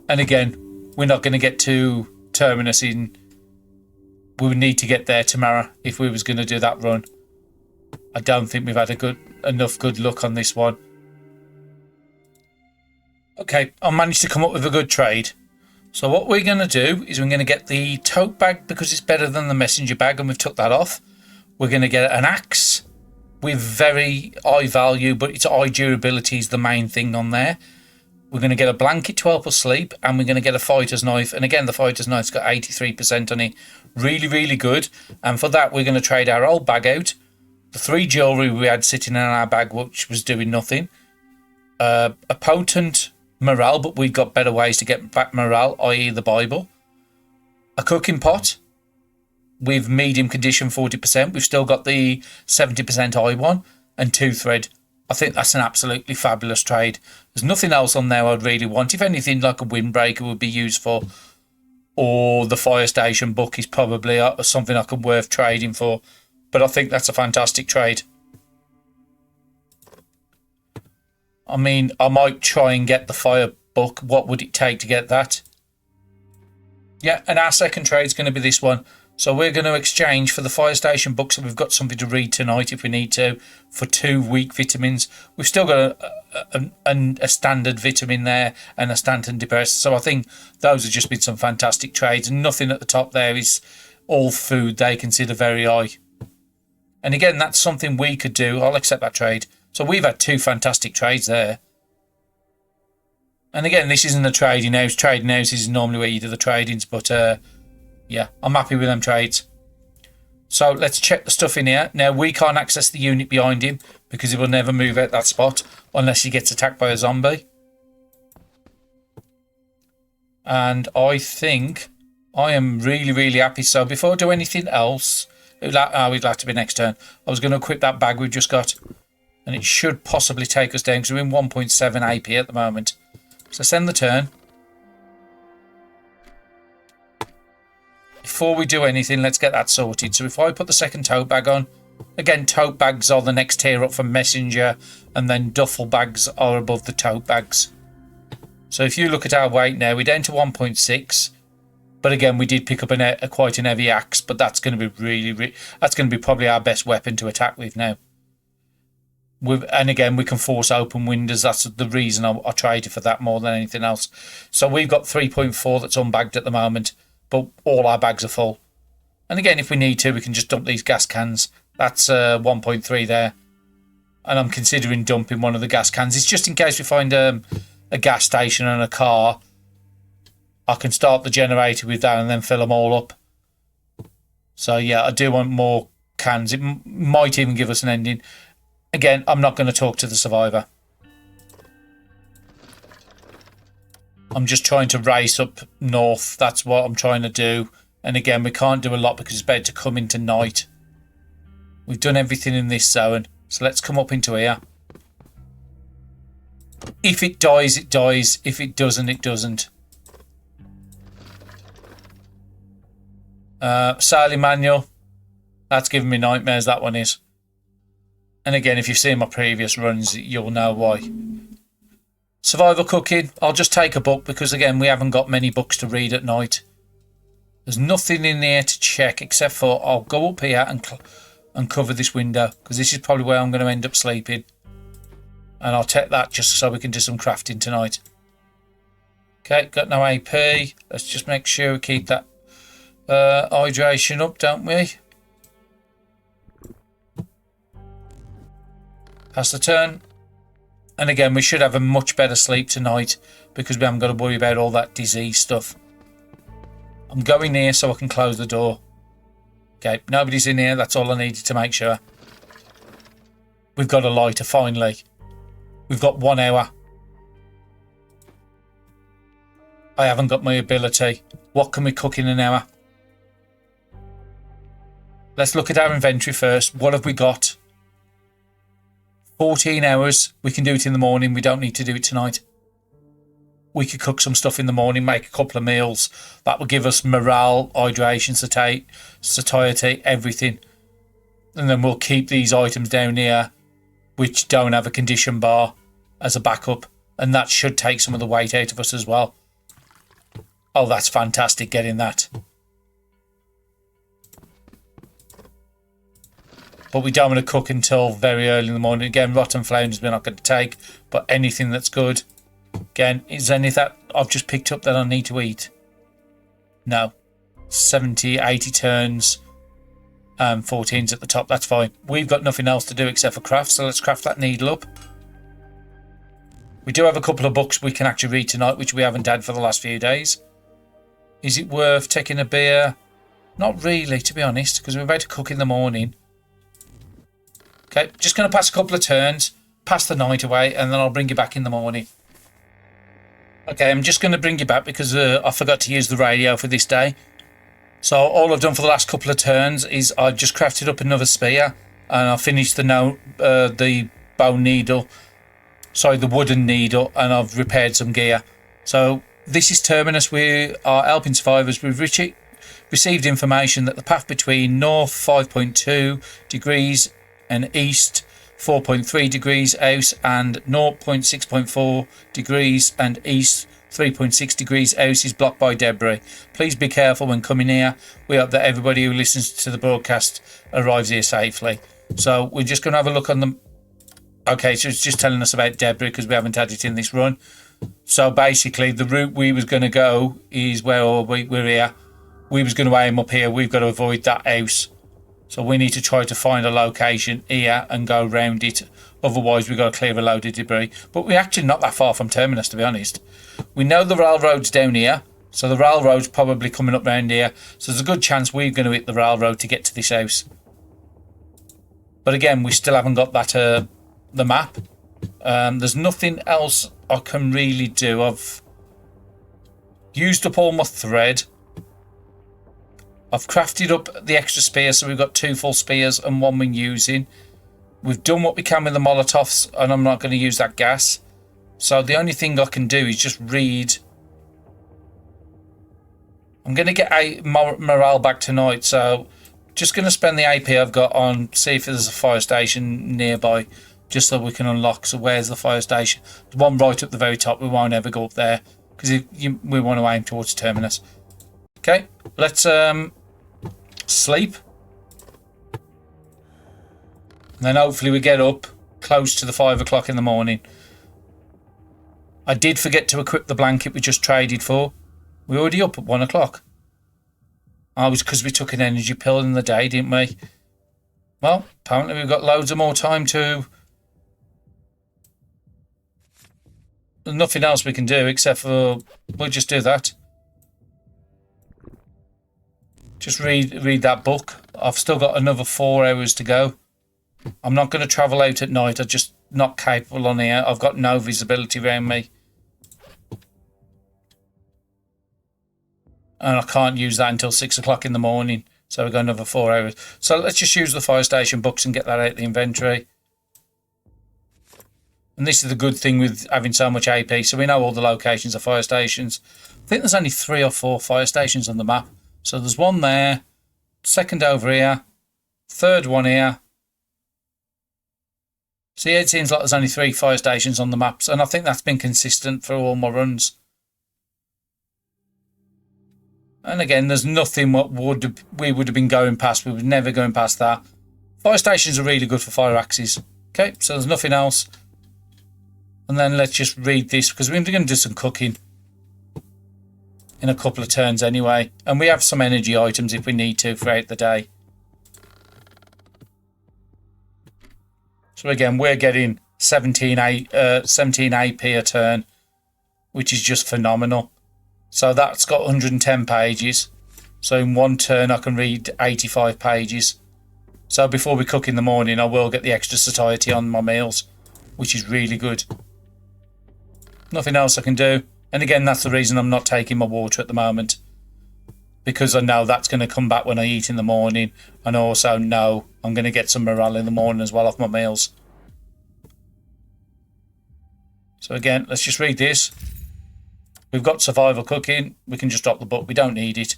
And again, we're not going to get to Terminus in... We would need to get there tomorrow if we was going to do that run. I don't think we've had enough good luck on this one. Okay, I managed to come up with a good trade. So what we're going to do is we're going to get the tote bag because it's better than the messenger bag, and we've took that off. We're going to get an axe with very high value, but its high durability is the main thing on there. We're going to get a blanket to help us sleep, and we're going to get a fighter's knife. And again, the fighter's knife's got 83% on it. Really, really good. And for that, we're going to trade our old bag out. The 3 jewellery we had sitting in our bag, which was doing nothing. A potent morale, but we've got better ways to get back morale, i.e. the Bible. A cooking pot with medium condition 40%. We've still got the 70% high one. And 2 thread. I think that's an absolutely fabulous trade. There's nothing else on there I'd really want. If anything, like a windbreaker would be useful. Or the fire station book is probably something I could worth trading for. But I think that's a fantastic trade. I mean, I might try and get the fire book. What would it take to get that? Yeah, and our second trade is going to be this one. So we're going to exchange for the fire station book, so we've got something to read tonight if we need to, for 2 weak vitamins. We've still got a standard vitamin there and a standard depressant. So I think those have just been some fantastic trades. And nothing at the top there is all food they consider very high. And again, that's something we could do. I'll accept that trade. So we've had 2 fantastic trades there. And again, this isn't a trading house. Trading house is normally where you do the tradings, but yeah, I'm happy with them trades. So let's check the stuff in here. Now, we can't access the unit behind him because he will never move out that spot unless he gets attacked by a zombie. And I think I am really, really happy. So before I do anything else, we'd like to be next turn. I was going to equip that bag we've just got. And it should possibly take us down because we're in 1.7 AP at the moment. So send the turn. Before we do anything, let's get that sorted. So if I put the second tote bag on, again, tote bags are the next tier up from messenger, and then duffel bags are above the tote bags. So if you look at our weight now, we're down to 1.6. But again, we did pick up quite an heavy axe, but that's going to be that's going to be probably our best weapon to attack with now. And again, we can force open windows. That's the reason I traded for that more than anything else. So we've got 3.4 that's unbagged at the moment, but all our bags are full. And again, if we need to, we can just dump these gas cans. That's 1.3 there. And I'm considering dumping one of the gas cans. It's just in case we find a gas station and a car. I can start the generator with that and then fill them all up. So yeah, I do want more cans. It might even give us an ending. Again, I'm not going to talk to the survivor. I'm just trying to race up north. That's what I'm trying to do. And again, we can't do a lot because it's better to come into night. We've done everything in this zone. So let's come up into here. If it dies, it dies. If it doesn't, it doesn't. Sailing manual. That's giving me nightmares, that one is. And again, if you've seen my previous runs, you'll know why. Survival cooking. I'll just take a book because, again, we haven't got many books to read at night. There's nothing in there to check except for I'll go up here and cover this window because this is probably where I'm going to end up sleeping. And I'll take that just so we can do some crafting tonight. Okay, got no AP. Let's just make sure we keep that hydration up, don't we? Pass the turn. And again, we should have a much better sleep tonight because we haven't got to worry about all that disease stuff. I'm going here so I can close the door. Okay, nobody's in here. That's all I needed to make sure. We've got a lighter finally. We've got 1 hour. I haven't got my ability. What can we cook in an hour? Let's look at our inventory first. What have we got? 14 hours. We can do it in the morning. We don't need to do it tonight. We could cook some stuff in the morning, make a couple of meals. That will give us morale, hydration, satiety, everything. And then we'll keep these items down here, which don't have a condition bar, as a backup. And that should take some of the weight out of us as well. Oh, that's fantastic getting that. But we don't want to cook until very early in the morning. Again, rotten flounders we're not going to take, but anything that's good. Again, is any of that I've just picked up that I need to eat? No. 70, 80 turns, 14s at the top, that's fine. We've got nothing else to do except for craft, so let's craft that needle up. We do have a couple of books we can actually read tonight, which we haven't had for the last few days. Is it worth taking a beer? Not really, to be honest, because we're about to cook in the morning. Okay, just going to pass a couple of turns, pass the night away, and then I'll bring you back in the morning. Okay, I'm just going to bring you back because I forgot to use the radio for this day. So all I've done for the last couple of turns is I've just crafted up another spear, and I finished the bone needle, sorry, the wooden needle, and I've repaired some gear. So this is Terminus. We are helping survivors. We've received information that the path between north 5.2 degrees and east 4.3 degrees out and 0.6.4 degrees and east 3.6 degrees out is blocked by debris. Please be careful when coming here. We hope that everybody who listens to the broadcast arrives here safely. So we're just going to have a look on the... Okay, so it's just telling us about debris because we haven't had it in this run. So basically the route we was going to go is where we're here. We was going to aim up here. We've got to avoid that house. So we need to try to find a location here and go round it. Otherwise, we've got to clear a load of debris. But we're actually not that far from Terminus, to be honest. We know the railroad's down here. So the railroad's probably coming up round here. So there's a good chance we're going to hit the railroad to get to this house. But again, we still haven't got that the map. There's nothing else I can really do. I've used up all my thread. I've crafted up the extra spears, so we've got 2 full spears and 1 we're using. We've done what we can with the Molotovs, and I'm not going to use that gas. So the only thing I can do is just read. I'm going to get a morale back tonight, so just going to spend the AP I've got on see if there's a fire station nearby, just so we can unlock. So where's the fire station? The one right at the very top. We won't ever go up there because we want to aim towards Terminus. Okay, let's sleep. And then hopefully we get up close to the 5 o'clock in the morning. I did forget to equip the blanket we just traded for. We're already up at 1 o'clock. Oh, it was because we took an energy pill in the day, didn't we? Well, apparently we've got loads of more time to... There's nothing else we can do except for... We'll just do that. Just read that book. I've still got another 4 hours to go. I'm not going to travel out at night. I'm just not capable on here. I've got no visibility around me. And I can't use that until 6 o'clock in the morning. So we've got another 4 hours. So let's just use the fire station books and get that out of the inventory. And this is the good thing with having so much AP. So we know all the locations of fire stations. I think there's only 3 or 4 fire stations on the map. So there's one there, second over here, third one here. See, it seems like there's only 3 fire stations on the maps, and I think that's been consistent for all my runs. And again, there's nothing what we would have been going past. We were never going past that. Fire stations are really good for fire axes. Okay, so there's nothing else. And then let's just read this, because we're going to do some cooking in a couple of turns anyway, and we have some energy items if we need to throughout the day. So again, we're getting 17 AP a turn, which is just phenomenal. So that's got 110 pages. So in one turn, I can read 85 pages. So before we cook in the morning, I will get the extra satiety on my meals, which is really good. Nothing else I can do. And again, that's the reason I'm not taking my water at the moment, because I know that's going to come back when I eat in the morning. And I also know I'm going to get some morale in the morning as well off my meals. So again, let's just read this. We've got survival cooking. We can just drop the book. We don't need it.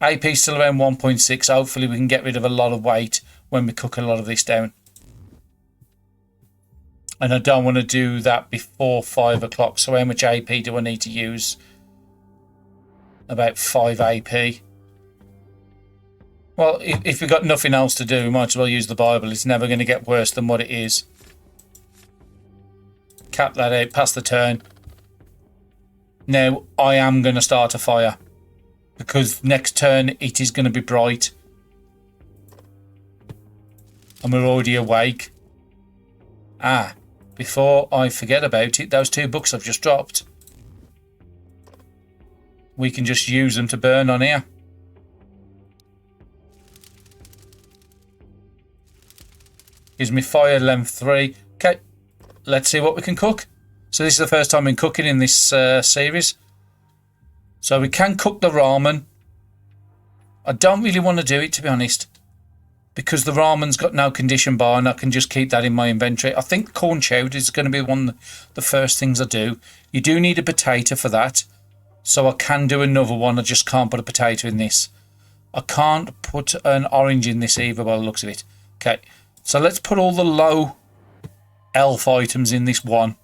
AP is still around 1.6. Hopefully we can get rid of a lot of weight when we cook a lot of this down. And I don't want to do that before 5 o'clock. So how much AP do I need to use? About 5 AP. Well, if we've got nothing else to do, we might as well use the Bible. It's never going to get worse than what it is. Cap that out, pass the turn. Now, I am going to start a fire, because next turn it is going to be bright. And we're already awake. Before I forget about it, those 2 books I've just dropped, we can just use them to burn on here. Gives me fire length 3. Okay, let's see what we can cook. So this is the first time I'm cooking in this series. So we can cook the ramen. I don't really want to do it, to be honest, because the ramen's got no condition bar and I can just keep that in my inventory. I think corn chowder is going to be one of the first things I do. You do need a potato for that. So I can do another one. I just can't put a potato in this. I can't put an orange in this either by the looks of it. Okay, so let's put all the low elf items in this one.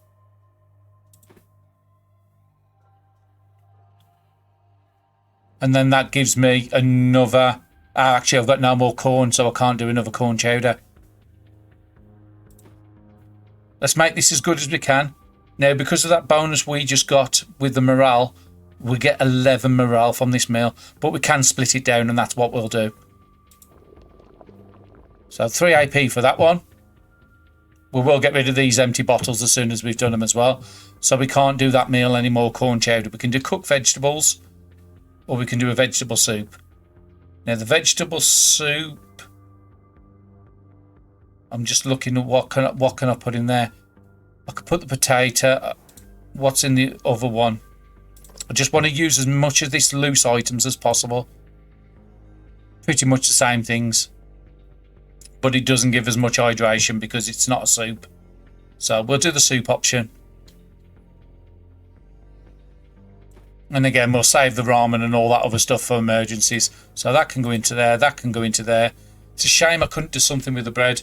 And then that gives me another... actually, I've got no more corn, so I can't do another corn chowder. Let's make this as good as we can. Now, because of that bonus we just got with the morale, we get 11 morale from this meal. But we can split it down, and that's what we'll do. So 3 AP for that one. We will get rid of these empty bottles as soon as we've done them as well. So we can't do that meal anymore, corn chowder. We can do cooked vegetables, or we can do a vegetable soup. Now the vegetable soup, I'm just looking at what can I put in there. I could put the potato. What's in the other one? I just want to use as much of these loose items as possible. Pretty much the same things, but it doesn't give as much hydration because it's not a soup. So we'll do the soup option. And again, we'll save the ramen and all that other stuff for emergencies. So that can go into there. That can go into there. It's a shame I couldn't do something with the bread.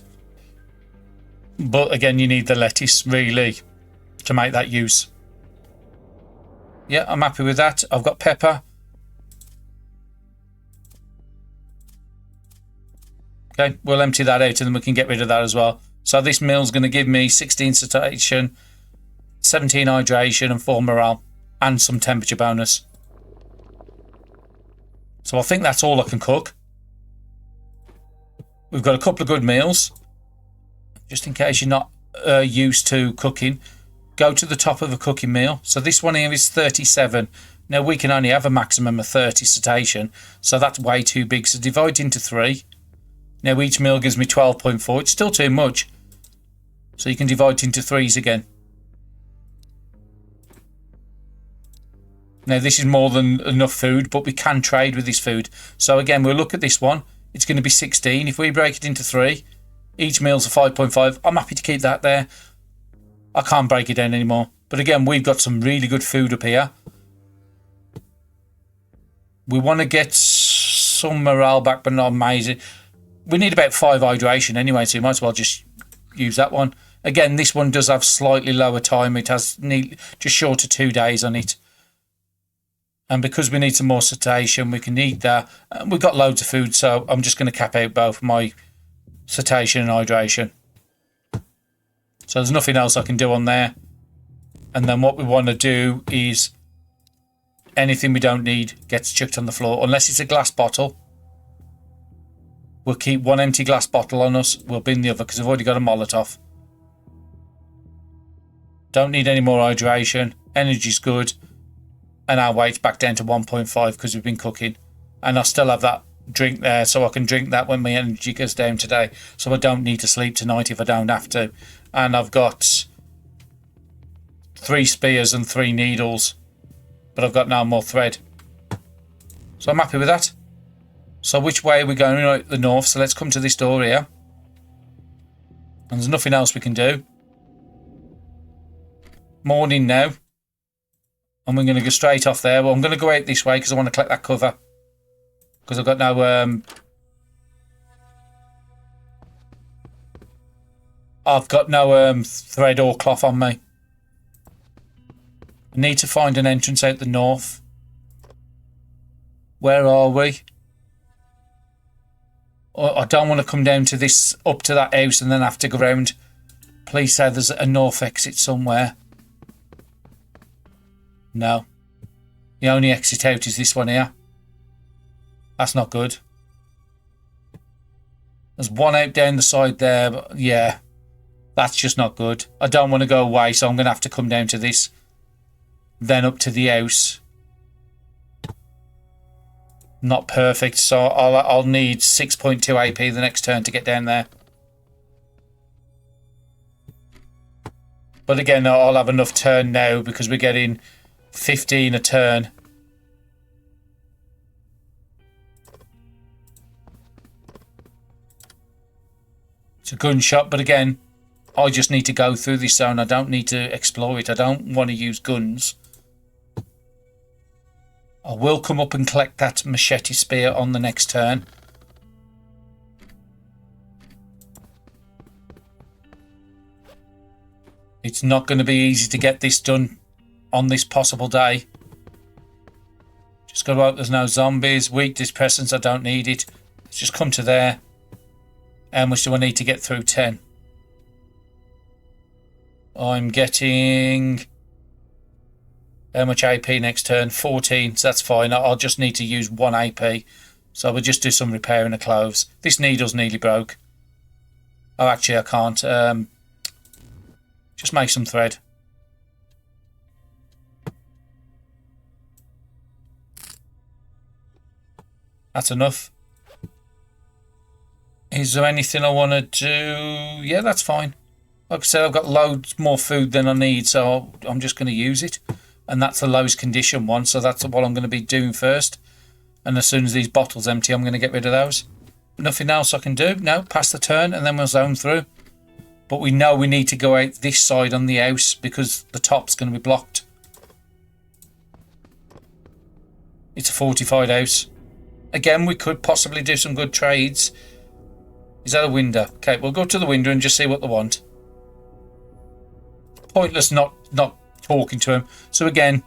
But again, you need the lettuce, really, to make that use. Yeah, I'm happy with that. I've got pepper. Okay, we'll empty that out and then we can get rid of that as well. So this meal's going to give me 16 satiation, 17 hydration and 4 morale. And some temperature bonus. So I think that's all I can cook. We've got a couple of good meals. Just in case you're not used to cooking, go to the top of a cooking meal. So this one here is 37. Now we can only have a maximum of 30 satiation. So that's way too big. So divide into 3. Now each meal gives me 12.4. It's still too much. So you can divide into 3s again. Now this is more than enough food, but we can trade with this food. So again, we'll look at this one. It's going to be 16. If we break it into 3, each meal's a 5.5. I'm happy to keep that there. I can't break it down anymore. But again, we've got some really good food up here. We want to get some morale back, but not amazing. We need about 5 hydration anyway, so you might as well just use that one. Again, this one does have slightly lower time. It has just short of 2 days on it. And because we need some more satiation, we can eat that. We've got loads of food, so I'm just going to cap out both my satiation and hydration. So there's nothing else I can do on there. And then what we want to do is anything we don't need gets chucked on the floor. Unless it's a glass bottle. We'll keep one empty glass bottle on us. We'll bin the other because I've already got a Molotov. Don't need any more hydration. Energy's good. And our weight's back down to 1.5 because we've been cooking. And I still have that drink there, so I can drink that when my energy goes down today. So I don't need to sleep tonight if I don't have to. And I've got 3 spears and 3 needles. But I've got no more thread. So I'm happy with that. So which way are we going? Right, the north. So let's come to this door here. And there's nothing else we can do. Morning now. And we're going to go straight off there. Well, I'm going to go out this way because I want to collect that cover. Because I've got no... I've got no thread or cloth on me. I need to find an entrance out the north. Where are we? I don't want to come down to this, up to that house and then have to go round. Please say there's a north exit somewhere. No. The only exit out is this one here. That's not good. There's one out down the side there, but yeah. That's just not good. I don't want to go away, so I'm going to have to come down to this. Then up to the house. Not perfect, so I'll need 6.2 AP the next turn to get down there. But again, I'll have enough turn now because we're getting 15 a turn. It's a gunshot, but again, I just need to go through this zone. I don't need to explore it. I don't want to use guns. I will come up and collect that machete spear on the next turn. It's not going to be easy to get this done on this possible day. Just got to hope there's no zombies. Weak dispersants, I don't need it. Let's just come to there. How much do I need to get through 10? I'm getting... How much AP next turn? 14, so that's fine. I'll just need to use 1 AP. So we'll just do some repairing of clothes. This needle's nearly broke. Oh, actually I can't. Just make some thread. That's enough. Is there anything I want to do? Yeah, that's fine. Like I said, I've got loads more food than I need, so I'm just going to use it. And that's the lowest condition one, so that's what I'm going to be doing first. And as soon as these bottles empty, I'm going to get rid of those. Nothing else I can do. No, pass the turn and then we'll zone through. But we know we need to go out this side on the house because the top's going to be blocked. It's a fortified house. Again, we could possibly do some good trades. Is that a window? Okay, we'll go to the window and just see what they want. Pointless not talking to them. So again,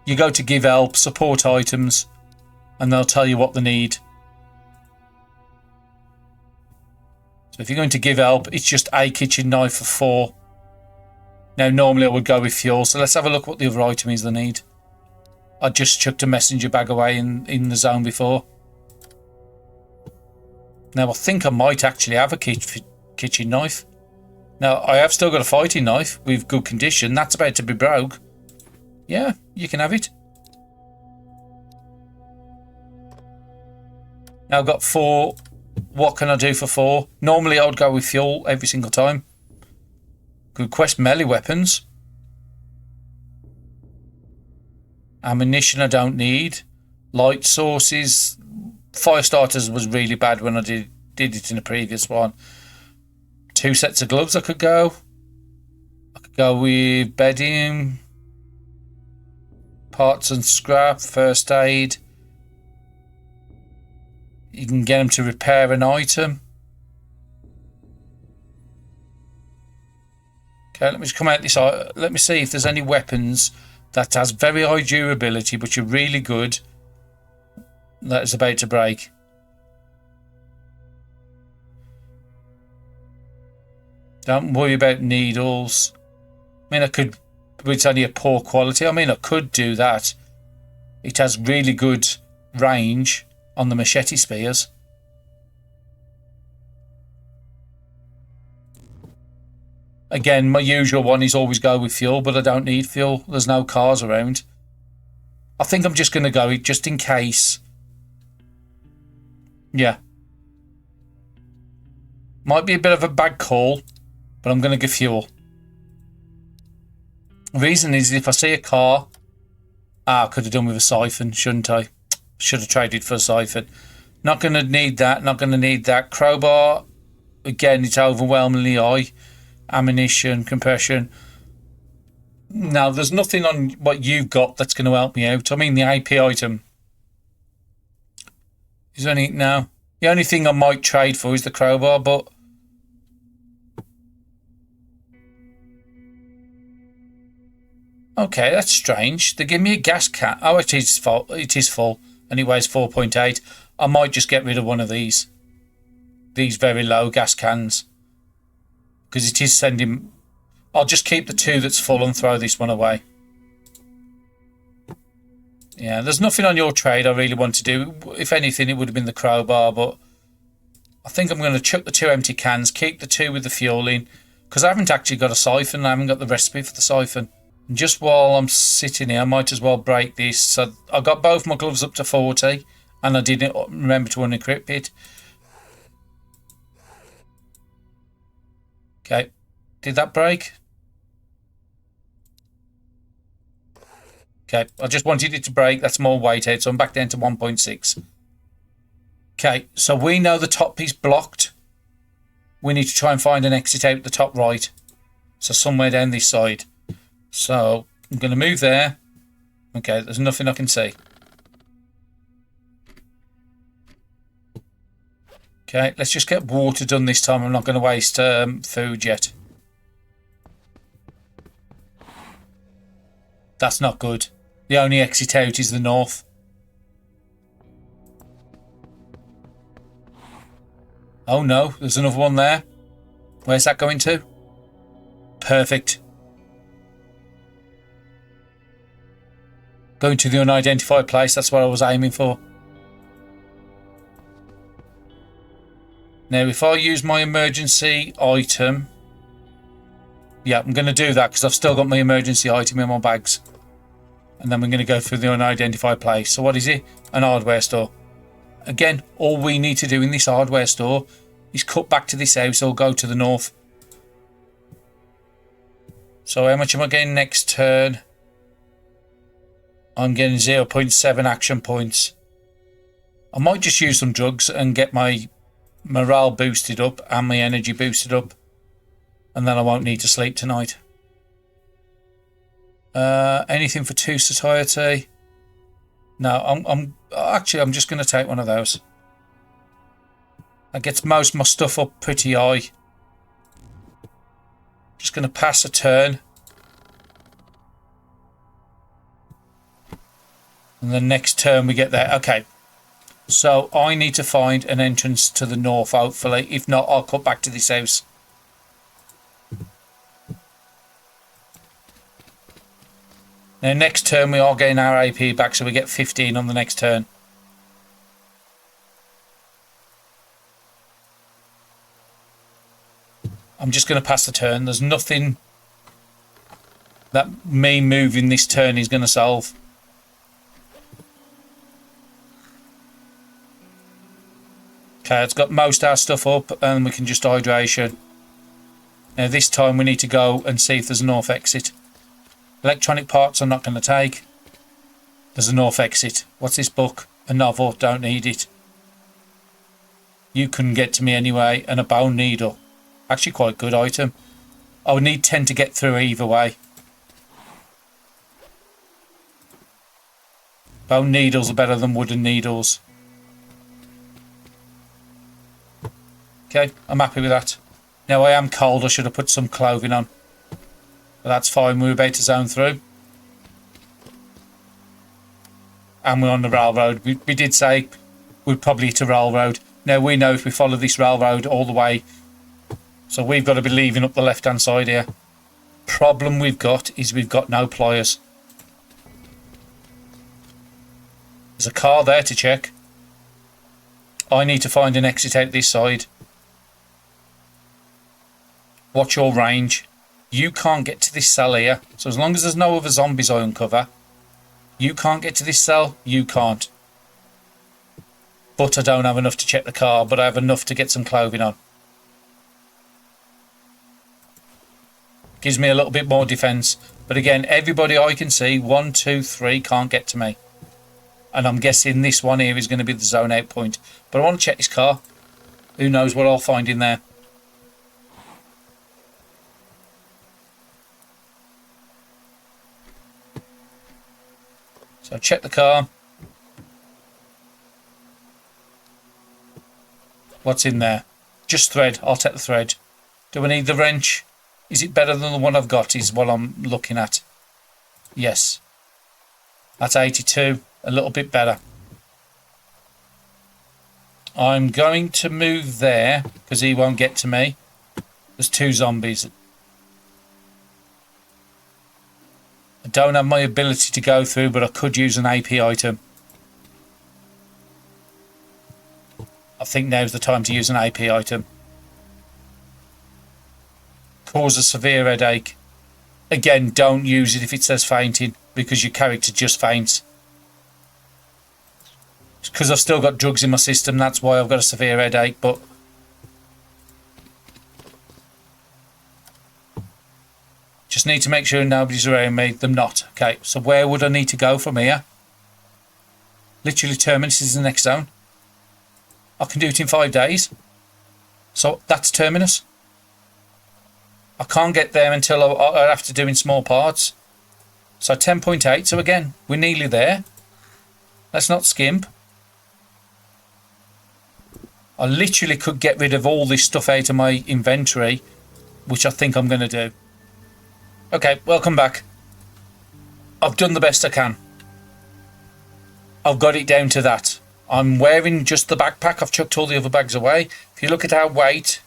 you go to give help, support items, and they'll tell you what they need. So if you're going to give help, it's just a kitchen knife for 4. Now normally I would go with fuel, so let's have a look what the other item is they need. I just chucked a messenger bag away in the zone before. Now I think I might actually have a kitchen knife. Now, I have still got a fighting knife with good condition. That's about to be broke. Yeah, you can have it. Now I've got 4. What can I do for 4? Normally I would go with fuel every single time. Could quest melee weapons. Ammunition I don't need. Light sources. Fire starters was really bad when I did it in the previous one. 2 sets of gloves I could go. I could go with bedding, parts and scrap, first aid. You can get them to repair an item. Okay, let me just come out this. Let me see if there's any weapons that has very high durability, but you're really good. That is about to break. Don't worry about needles. I mean, I could, but it's only a poor quality. I mean, I could do that. It has really good range on the machete spears. Again, my usual one is always go with fuel, but I don't need fuel. There's no cars around. I think I'm just going to go it just in case. Yeah. Might be a bit of a bad call, but I'm going to go fuel. The reason is if I see a car, I could have done with a siphon, shouldn't I? Should have traded for a siphon. Not going to need that, not going to need that. Crowbar, again, it's overwhelmingly high. Ammunition, compression. Now, there's nothing on what you've got that's going to help me out. I mean, the AP item. Is there any now? The only thing I might trade for is the crowbar, but okay, that's strange. They give me a gas can. Oh, it is full. It is full, and it weighs 4.8. I might just get rid of one of these very low gas cans, because it is sending. I'll just keep the two that's full and throw this one away. Yeah, there's nothing on your trade I really want to do. If anything, it would have been the crowbar, but I think I'm going to chuck the two empty cans, keep the two with the fuel in, because I haven't actually got a siphon. I haven't got the recipe for the siphon. And just while I'm sitting here, I might as well break this. So I got both my gloves up to 40, and I didn't remember to unequip it. Okay, did that break? Okay, I just wanted it to break. That's more weight out, so I'm back down to 1.6. Okay, so we know the top piece blocked. We need to try and find an exit out the top right. So somewhere down this side. So I'm going to move there. Okay, there's nothing I can see. Okay, let's just get water done this time. I'm not going to waste food yet. That's not good. The only exit out is the north. Oh no, there's another one there. Where's that going to? Perfect. Going to the unidentified place, that's what I was aiming for. Now, if I use my emergency item... Yeah, I'm going to do that because I've still got my emergency item in my bags. And then we're going to go through the unidentified place. So what is it? An hardware store. Again, all we need to do in this hardware store is cut back to this house or go to the north. So how much am I getting next turn? I'm getting 0.7 action points. I might just use some drugs and get my morale boosted up and my energy boosted up. And then I won't need to sleep tonight. Anything for 2 satiety? No, I'm just going to take one of those. That gets most of my stuff up pretty high. Just going to pass a turn. And the next turn we get there. Okay. So I need to find an entrance to the north, hopefully. If not, I'll cut back to this house. Now, next turn we are getting our AP back, so we get 15 on the next turn. I'm just going to pass the turn. There's nothing that me moving this turn is going to solve. Okay, it's got most of our stuff up, and we can just hydration. Now, this time we need to go and see if there's a north exit. Electronic parts I'm not going to take. There's a north exit. What's this book? A novel. Don't need it. You couldn't get to me anyway. And a bone needle. Actually quite good item. I would need 10 to get through either way. Bone needles are better than wooden needles. Okay, I'm happy with that. Now I am cold. I should have put some clothing on. But that's fine, we're about to zone through. And we're on the railroad. We did say we'd probably hit a railroad. Now we know if we follow this railroad all the way. So we've got to be leaving up the left hand side here. Problem we've got is we've got no pliers. There's a car there to check. I need to find an exit out this side. What's your range? You can't get to this cell here. So as long as there's no other zombies I uncover, you can't get to this cell. You can't. But I don't have enough to check the car, but I have enough to get some clothing on. Gives me a little bit more defense. But again, everybody I can see, 1, 2, 3, can't get to me. And I'm guessing this one here is going to be the zone out point. But I want to check this car. Who knows what I'll find in there. So check the car. What's in there? Just thread. I'll take the thread. Do I need the wrench? Is it better than the one I've got is what I'm looking at. Yes. That's 82. A little bit better. I'm going to move there because he won't get to me. There's 2 zombies. I don't have my ability to go through, but I could use an AP item. I think now's the time to use an AP item. Cause a severe headache. Again, don't use it if it says fainting, because your character just faints. It's because I've still got drugs in my system, that's why I've got a severe headache, but... Just need to make sure nobody's around me. Them not. Okay, so where would I need to go from here? Literally Terminus is the next zone. I can do it in 5 days. So that's Terminus. I can't get there until I have to do in small parts. So 10.8. So again, we're nearly there. Let's not skimp. I literally could get rid of all this stuff out of my inventory, which I think I'm going to do. Okay, welcome back. I've done the best I can. I've got it down to that. I'm wearing just the backpack. I've chucked all the other bags away. If you look at our weight,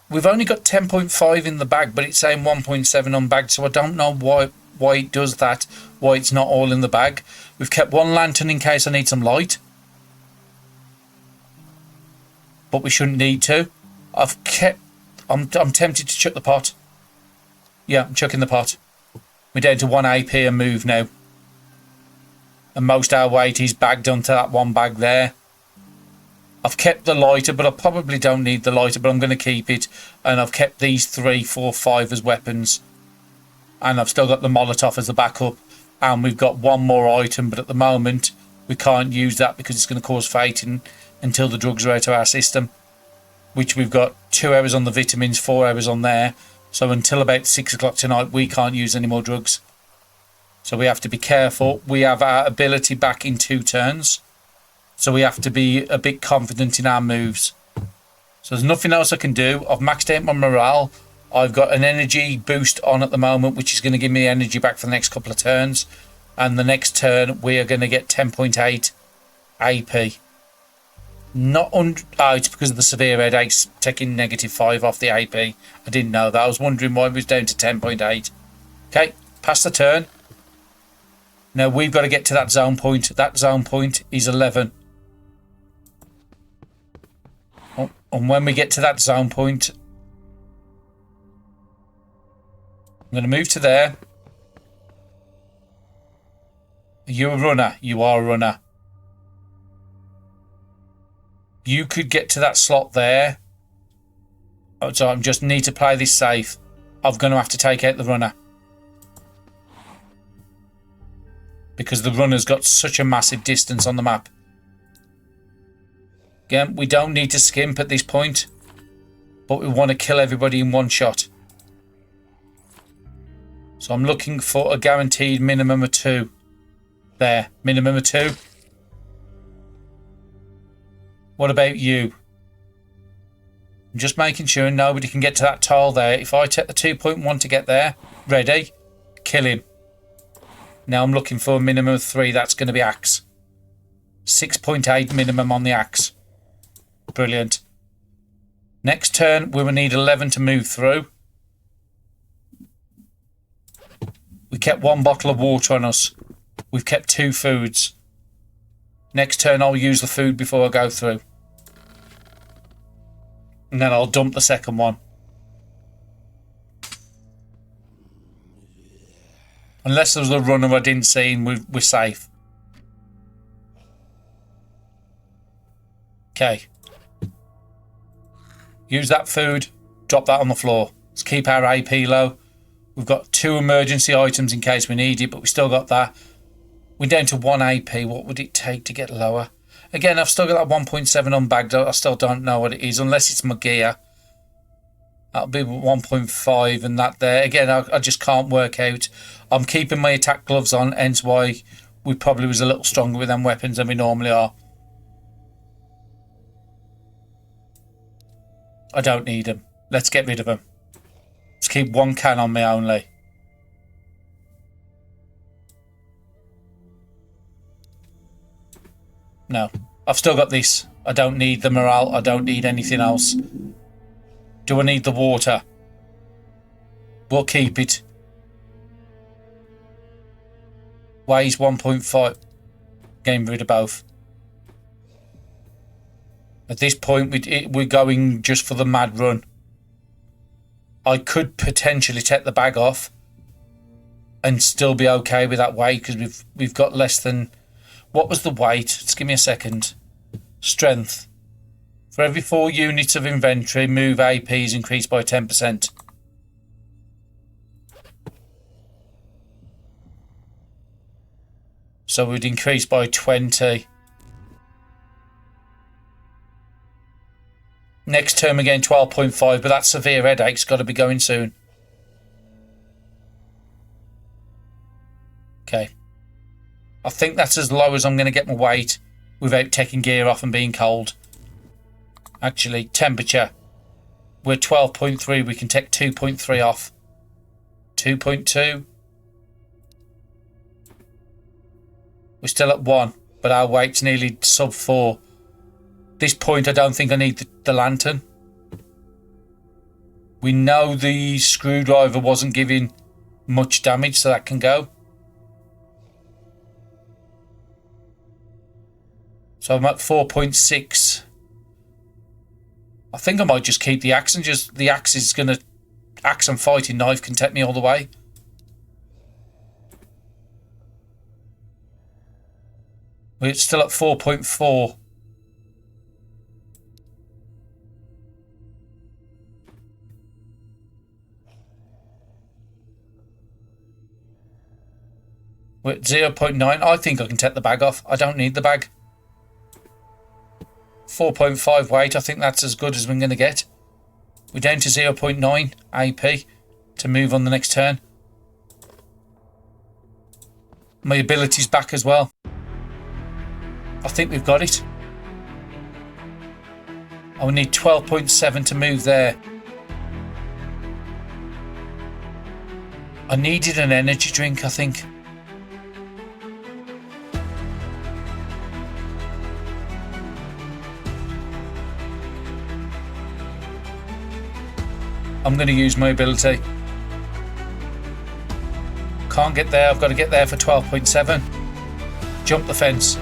we've only got 10.5 in the bag, but it's saying 1.7 on bag, so I don't know why it does that, why it's not all in the bag. We've kept 1 lantern in case I need some light. But we shouldn't need to. I'm tempted to chuck the pot. Yeah, I'm chucking the pot. We're down to 1 AP and move now. And most our weight is bagged onto that 1 bag there. I've kept the lighter, but I probably don't need the lighter, but I'm going to keep it. And I've kept these 3, 4, 5 as weapons. And I've still got the Molotov as a backup. And we've got 1 more item, but at the moment we can't use that because it's going to cause fainting until the drugs are out of our system. Which we've got 2 hours on the vitamins, 4 hours on there. So until about 6 o'clock tonight, we can't use any more drugs. So we have to be careful. We have our ability back in 2 turns. So we have to be a bit confident in our moves. So there's nothing else I can do. I've maxed out my morale. I've got an energy boost on at the moment, which is going to give me energy back for the next couple of turns. And the next turn, we are going to get 10.8 AP. It's because of the severe headaches, taking -5 off the AP. I didn't know that. I was wondering why it was down to 10.8. Okay, pass the turn. Now we've got to get to that zone point. That zone point is 11. Oh, and when we get to that zone point, I'm going to move to there. Are you a runner? You are a runner. You could get to that slot there. So I just need to play this safe. I'm going to have to take out the runner. Because the runner's got such a massive distance on the map. Again, we don't need to skimp at this point. But we want to kill everybody in 1 shot. So I'm looking for a guaranteed minimum of 2. There, minimum of 2. What about you? I'm just making sure nobody can get to that tile there. If I take the 2.1 to get there, ready, kill him. Now I'm looking for a minimum of 3. That's going to be axe. 6.8 minimum on the axe. Brilliant. Next turn, we will need 11 to move through. We kept 1 bottle of water on us. We've kept 2 foods. Next turn, I'll use the food before I go through. And then I'll dump the second one. Unless there was a runner I didn't see and we're safe. Okay. Use that food. Drop that on the floor. Let's keep our AP low. We've got 2 emergency items in case we need it, but we still got that. We're down to 1 AP. What would it take to get lower? Again, I've still got that 1.7 unbagged. I still don't know what it is, unless it's my gear. That'll be 1.5 and that there. Again, I just can't work out. I'm keeping my attack gloves on, hence why we probably was a little stronger with them weapons than we normally are. I don't need them. Let's get rid of them. Let's keep 1 can on me only. No. I've still got this. I don't need the morale. I don't need anything else. Do I need the water? We'll keep it. Weighs 1.5. Getting rid of both. At this point, we're going just for the mad run. I could potentially take the bag off and still be okay with that weight because we've got less than... What was the weight? Just give me a second. Strength. For every 4 units of inventory, move AP is increased by 10%. So we'd increase by 20. Next term again 12.5, but that severe headache's got to be going soon. Okay. I think that's as low as I'm going to get my weight without taking gear off and being cold. Actually, temperature. We're 12.3, we can take 2.3 off. 2.2. We're still at 1, but our weight's nearly sub 4. This point, I don't think I need the lantern. We know the screwdriver wasn't giving much damage, so that can go. So I'm at 4.6. I think I might just keep the axe and just... The axe is going to... Axe and fighting knife can take me all the way. We're still at 4.4. We're at 0.9. I think I can take the bag off. I don't need the bag. 4.5 weight. I think that's as good as we're going to get. We're down to 0.9 AP to move on the next turn. My ability's back as well. I think we've got it. I will need 12.7 to move there. I needed an energy drink, I think. I'm going to use my ability. Can't get there. I've got to get there for 12.7. Jump the fence.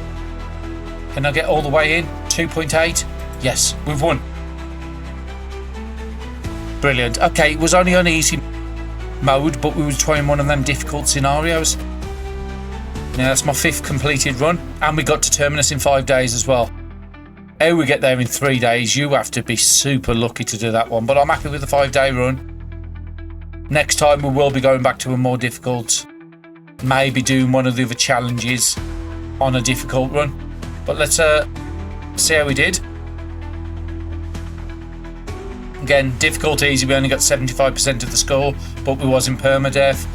Can I get all the way in? 2.8. Yes, we've won. Brilliant. Okay, it was only on easy mode, but we were trying one of them difficult scenarios. Now that's my 5th completed run, and we got to Terminus in 5 days as well. How we get there in 3 days, you have to be super lucky to do that one, but I'm happy with the 5-day run. Next time we will be going back to a more difficult, maybe doing one of the other challenges on a difficult run. But let's see how we did. Again, difficult, easy, we only got 75% of the score, but we was in permadeath.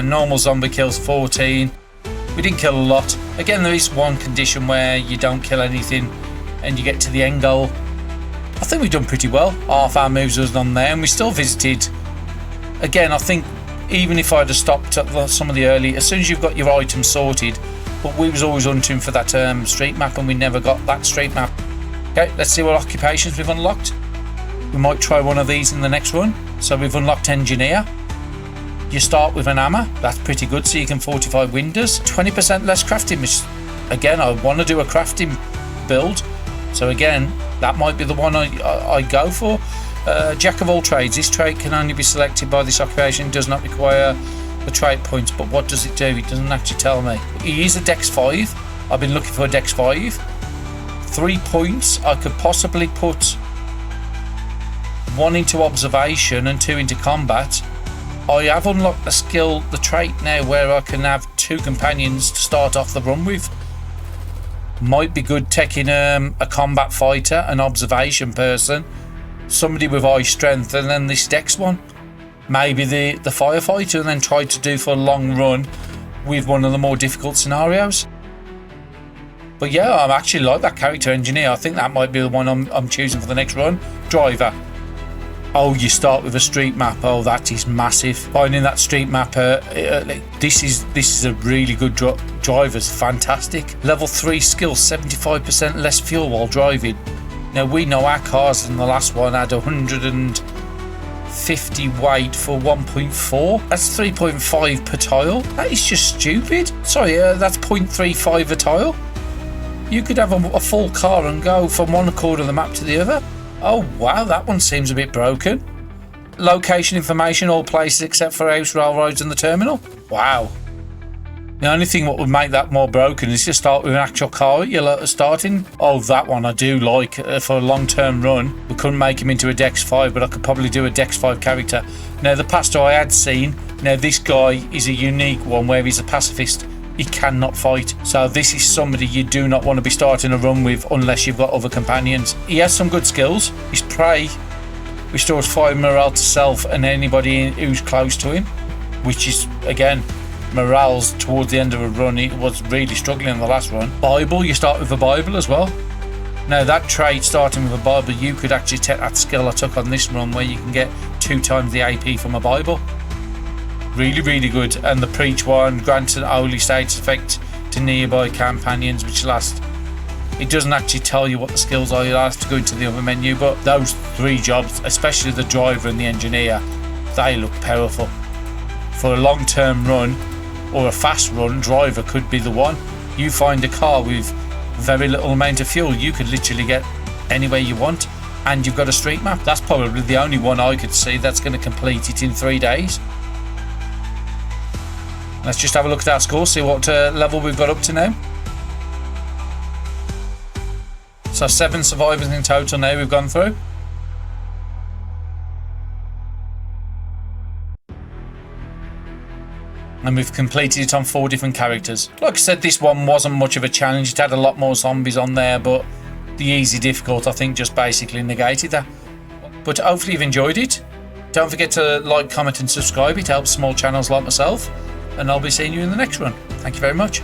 Normal zombie kills 14. We didn't kill a lot. Again, there is one condition where you don't kill anything and you get to the end goal. I think we've done pretty well. Half our moves was on there, and we still visited. Again, I think even if I'd have stopped at some of the early, as soon as you've got your items sorted, but we was always hunting for that street map, and we never got that street map. Okay, let's see what occupations we've unlocked. We might try one of these in the next run. So we've unlocked engineer. You start with an hammer. That's pretty good, so you can fortify windows. 20% less crafting. Again, I want to do a crafting build. So again, that might be the one I go for. Jack of all trades. This trait can only be selected by this occupation. Does not require the trait points, but what does it do? It doesn't actually tell me. He is a Dex 5. I've been looking for a Dex 5. 3 points. I could possibly put 1 into observation and 2 into combat. I have unlocked the skill, the trait now, where I can have 2 companions to start off the run with. Might be good taking a combat fighter, an observation person, somebody with high strength, and then this Dex one. Maybe the firefighter, and then try to do for a long run with one of the more difficult scenarios. But yeah, I actually like that character engineer. I think that might be the one I'm choosing for the next run. Driver. Oh, you start with a street map. Oh, that is massive. Finding that street map, this is a really good driver's fantastic. Level 3 skill, 75% less fuel while driving. Now we know our cars in the last one had 150 weight for 1.4. That's 3.5 per tile. That is just stupid. Sorry, that's 0.35 a tile. You could have a full car and go from one corner of the map to the other. Oh wow, that one seems a bit broken. Location information, all places except for house, railroads and the terminal. Wow. The only thing what would make that more broken is to start with an actual car you're starting. Oh, that one I do like for a long-term run. We couldn't make him into a Dex 5, but I could probably do a Dex 5 character. Now, the pastor I had seen, now this guy is a unique one where he's a pacifist. He cannot fight. So this is somebody you do not want to be starting a run with unless you've got other companions. He has some good skills. His prey restores 5 morale to self and anybody who's close to him, which is, again, morale's towards the end of a run. He was really struggling in the last run. Bible, you start with a Bible as well. Now that trait, starting with a Bible, you could actually take that skill I took on this run where you can get 2 times the AP from a Bible. Really, really good. And the preach one grants an holy status effect to nearby companions, which lasts. It doesn't actually tell you what the skills are. You'll have to go into the other menu, but those 3 jobs, especially the driver and the engineer, they look powerful. For a long-term run or a fast run, driver could be the one. You find a car with very little amount of fuel, you could literally get anywhere you want, and you've got a street map. That's probably the only one I could see that's going to complete it in 3 days. Let's just have a look at our score, see what level we've got up to now. So 7 survivors in total now we've gone through. And we've completed it on 4 different characters. Like I said, this one wasn't much of a challenge. It had a lot more zombies on there, but the easy difficult, I think, just basically negated that. But hopefully you've enjoyed it. Don't forget to like, comment and subscribe. It helps small channels like myself. And I'll be seeing you in the next one. Thank you very much.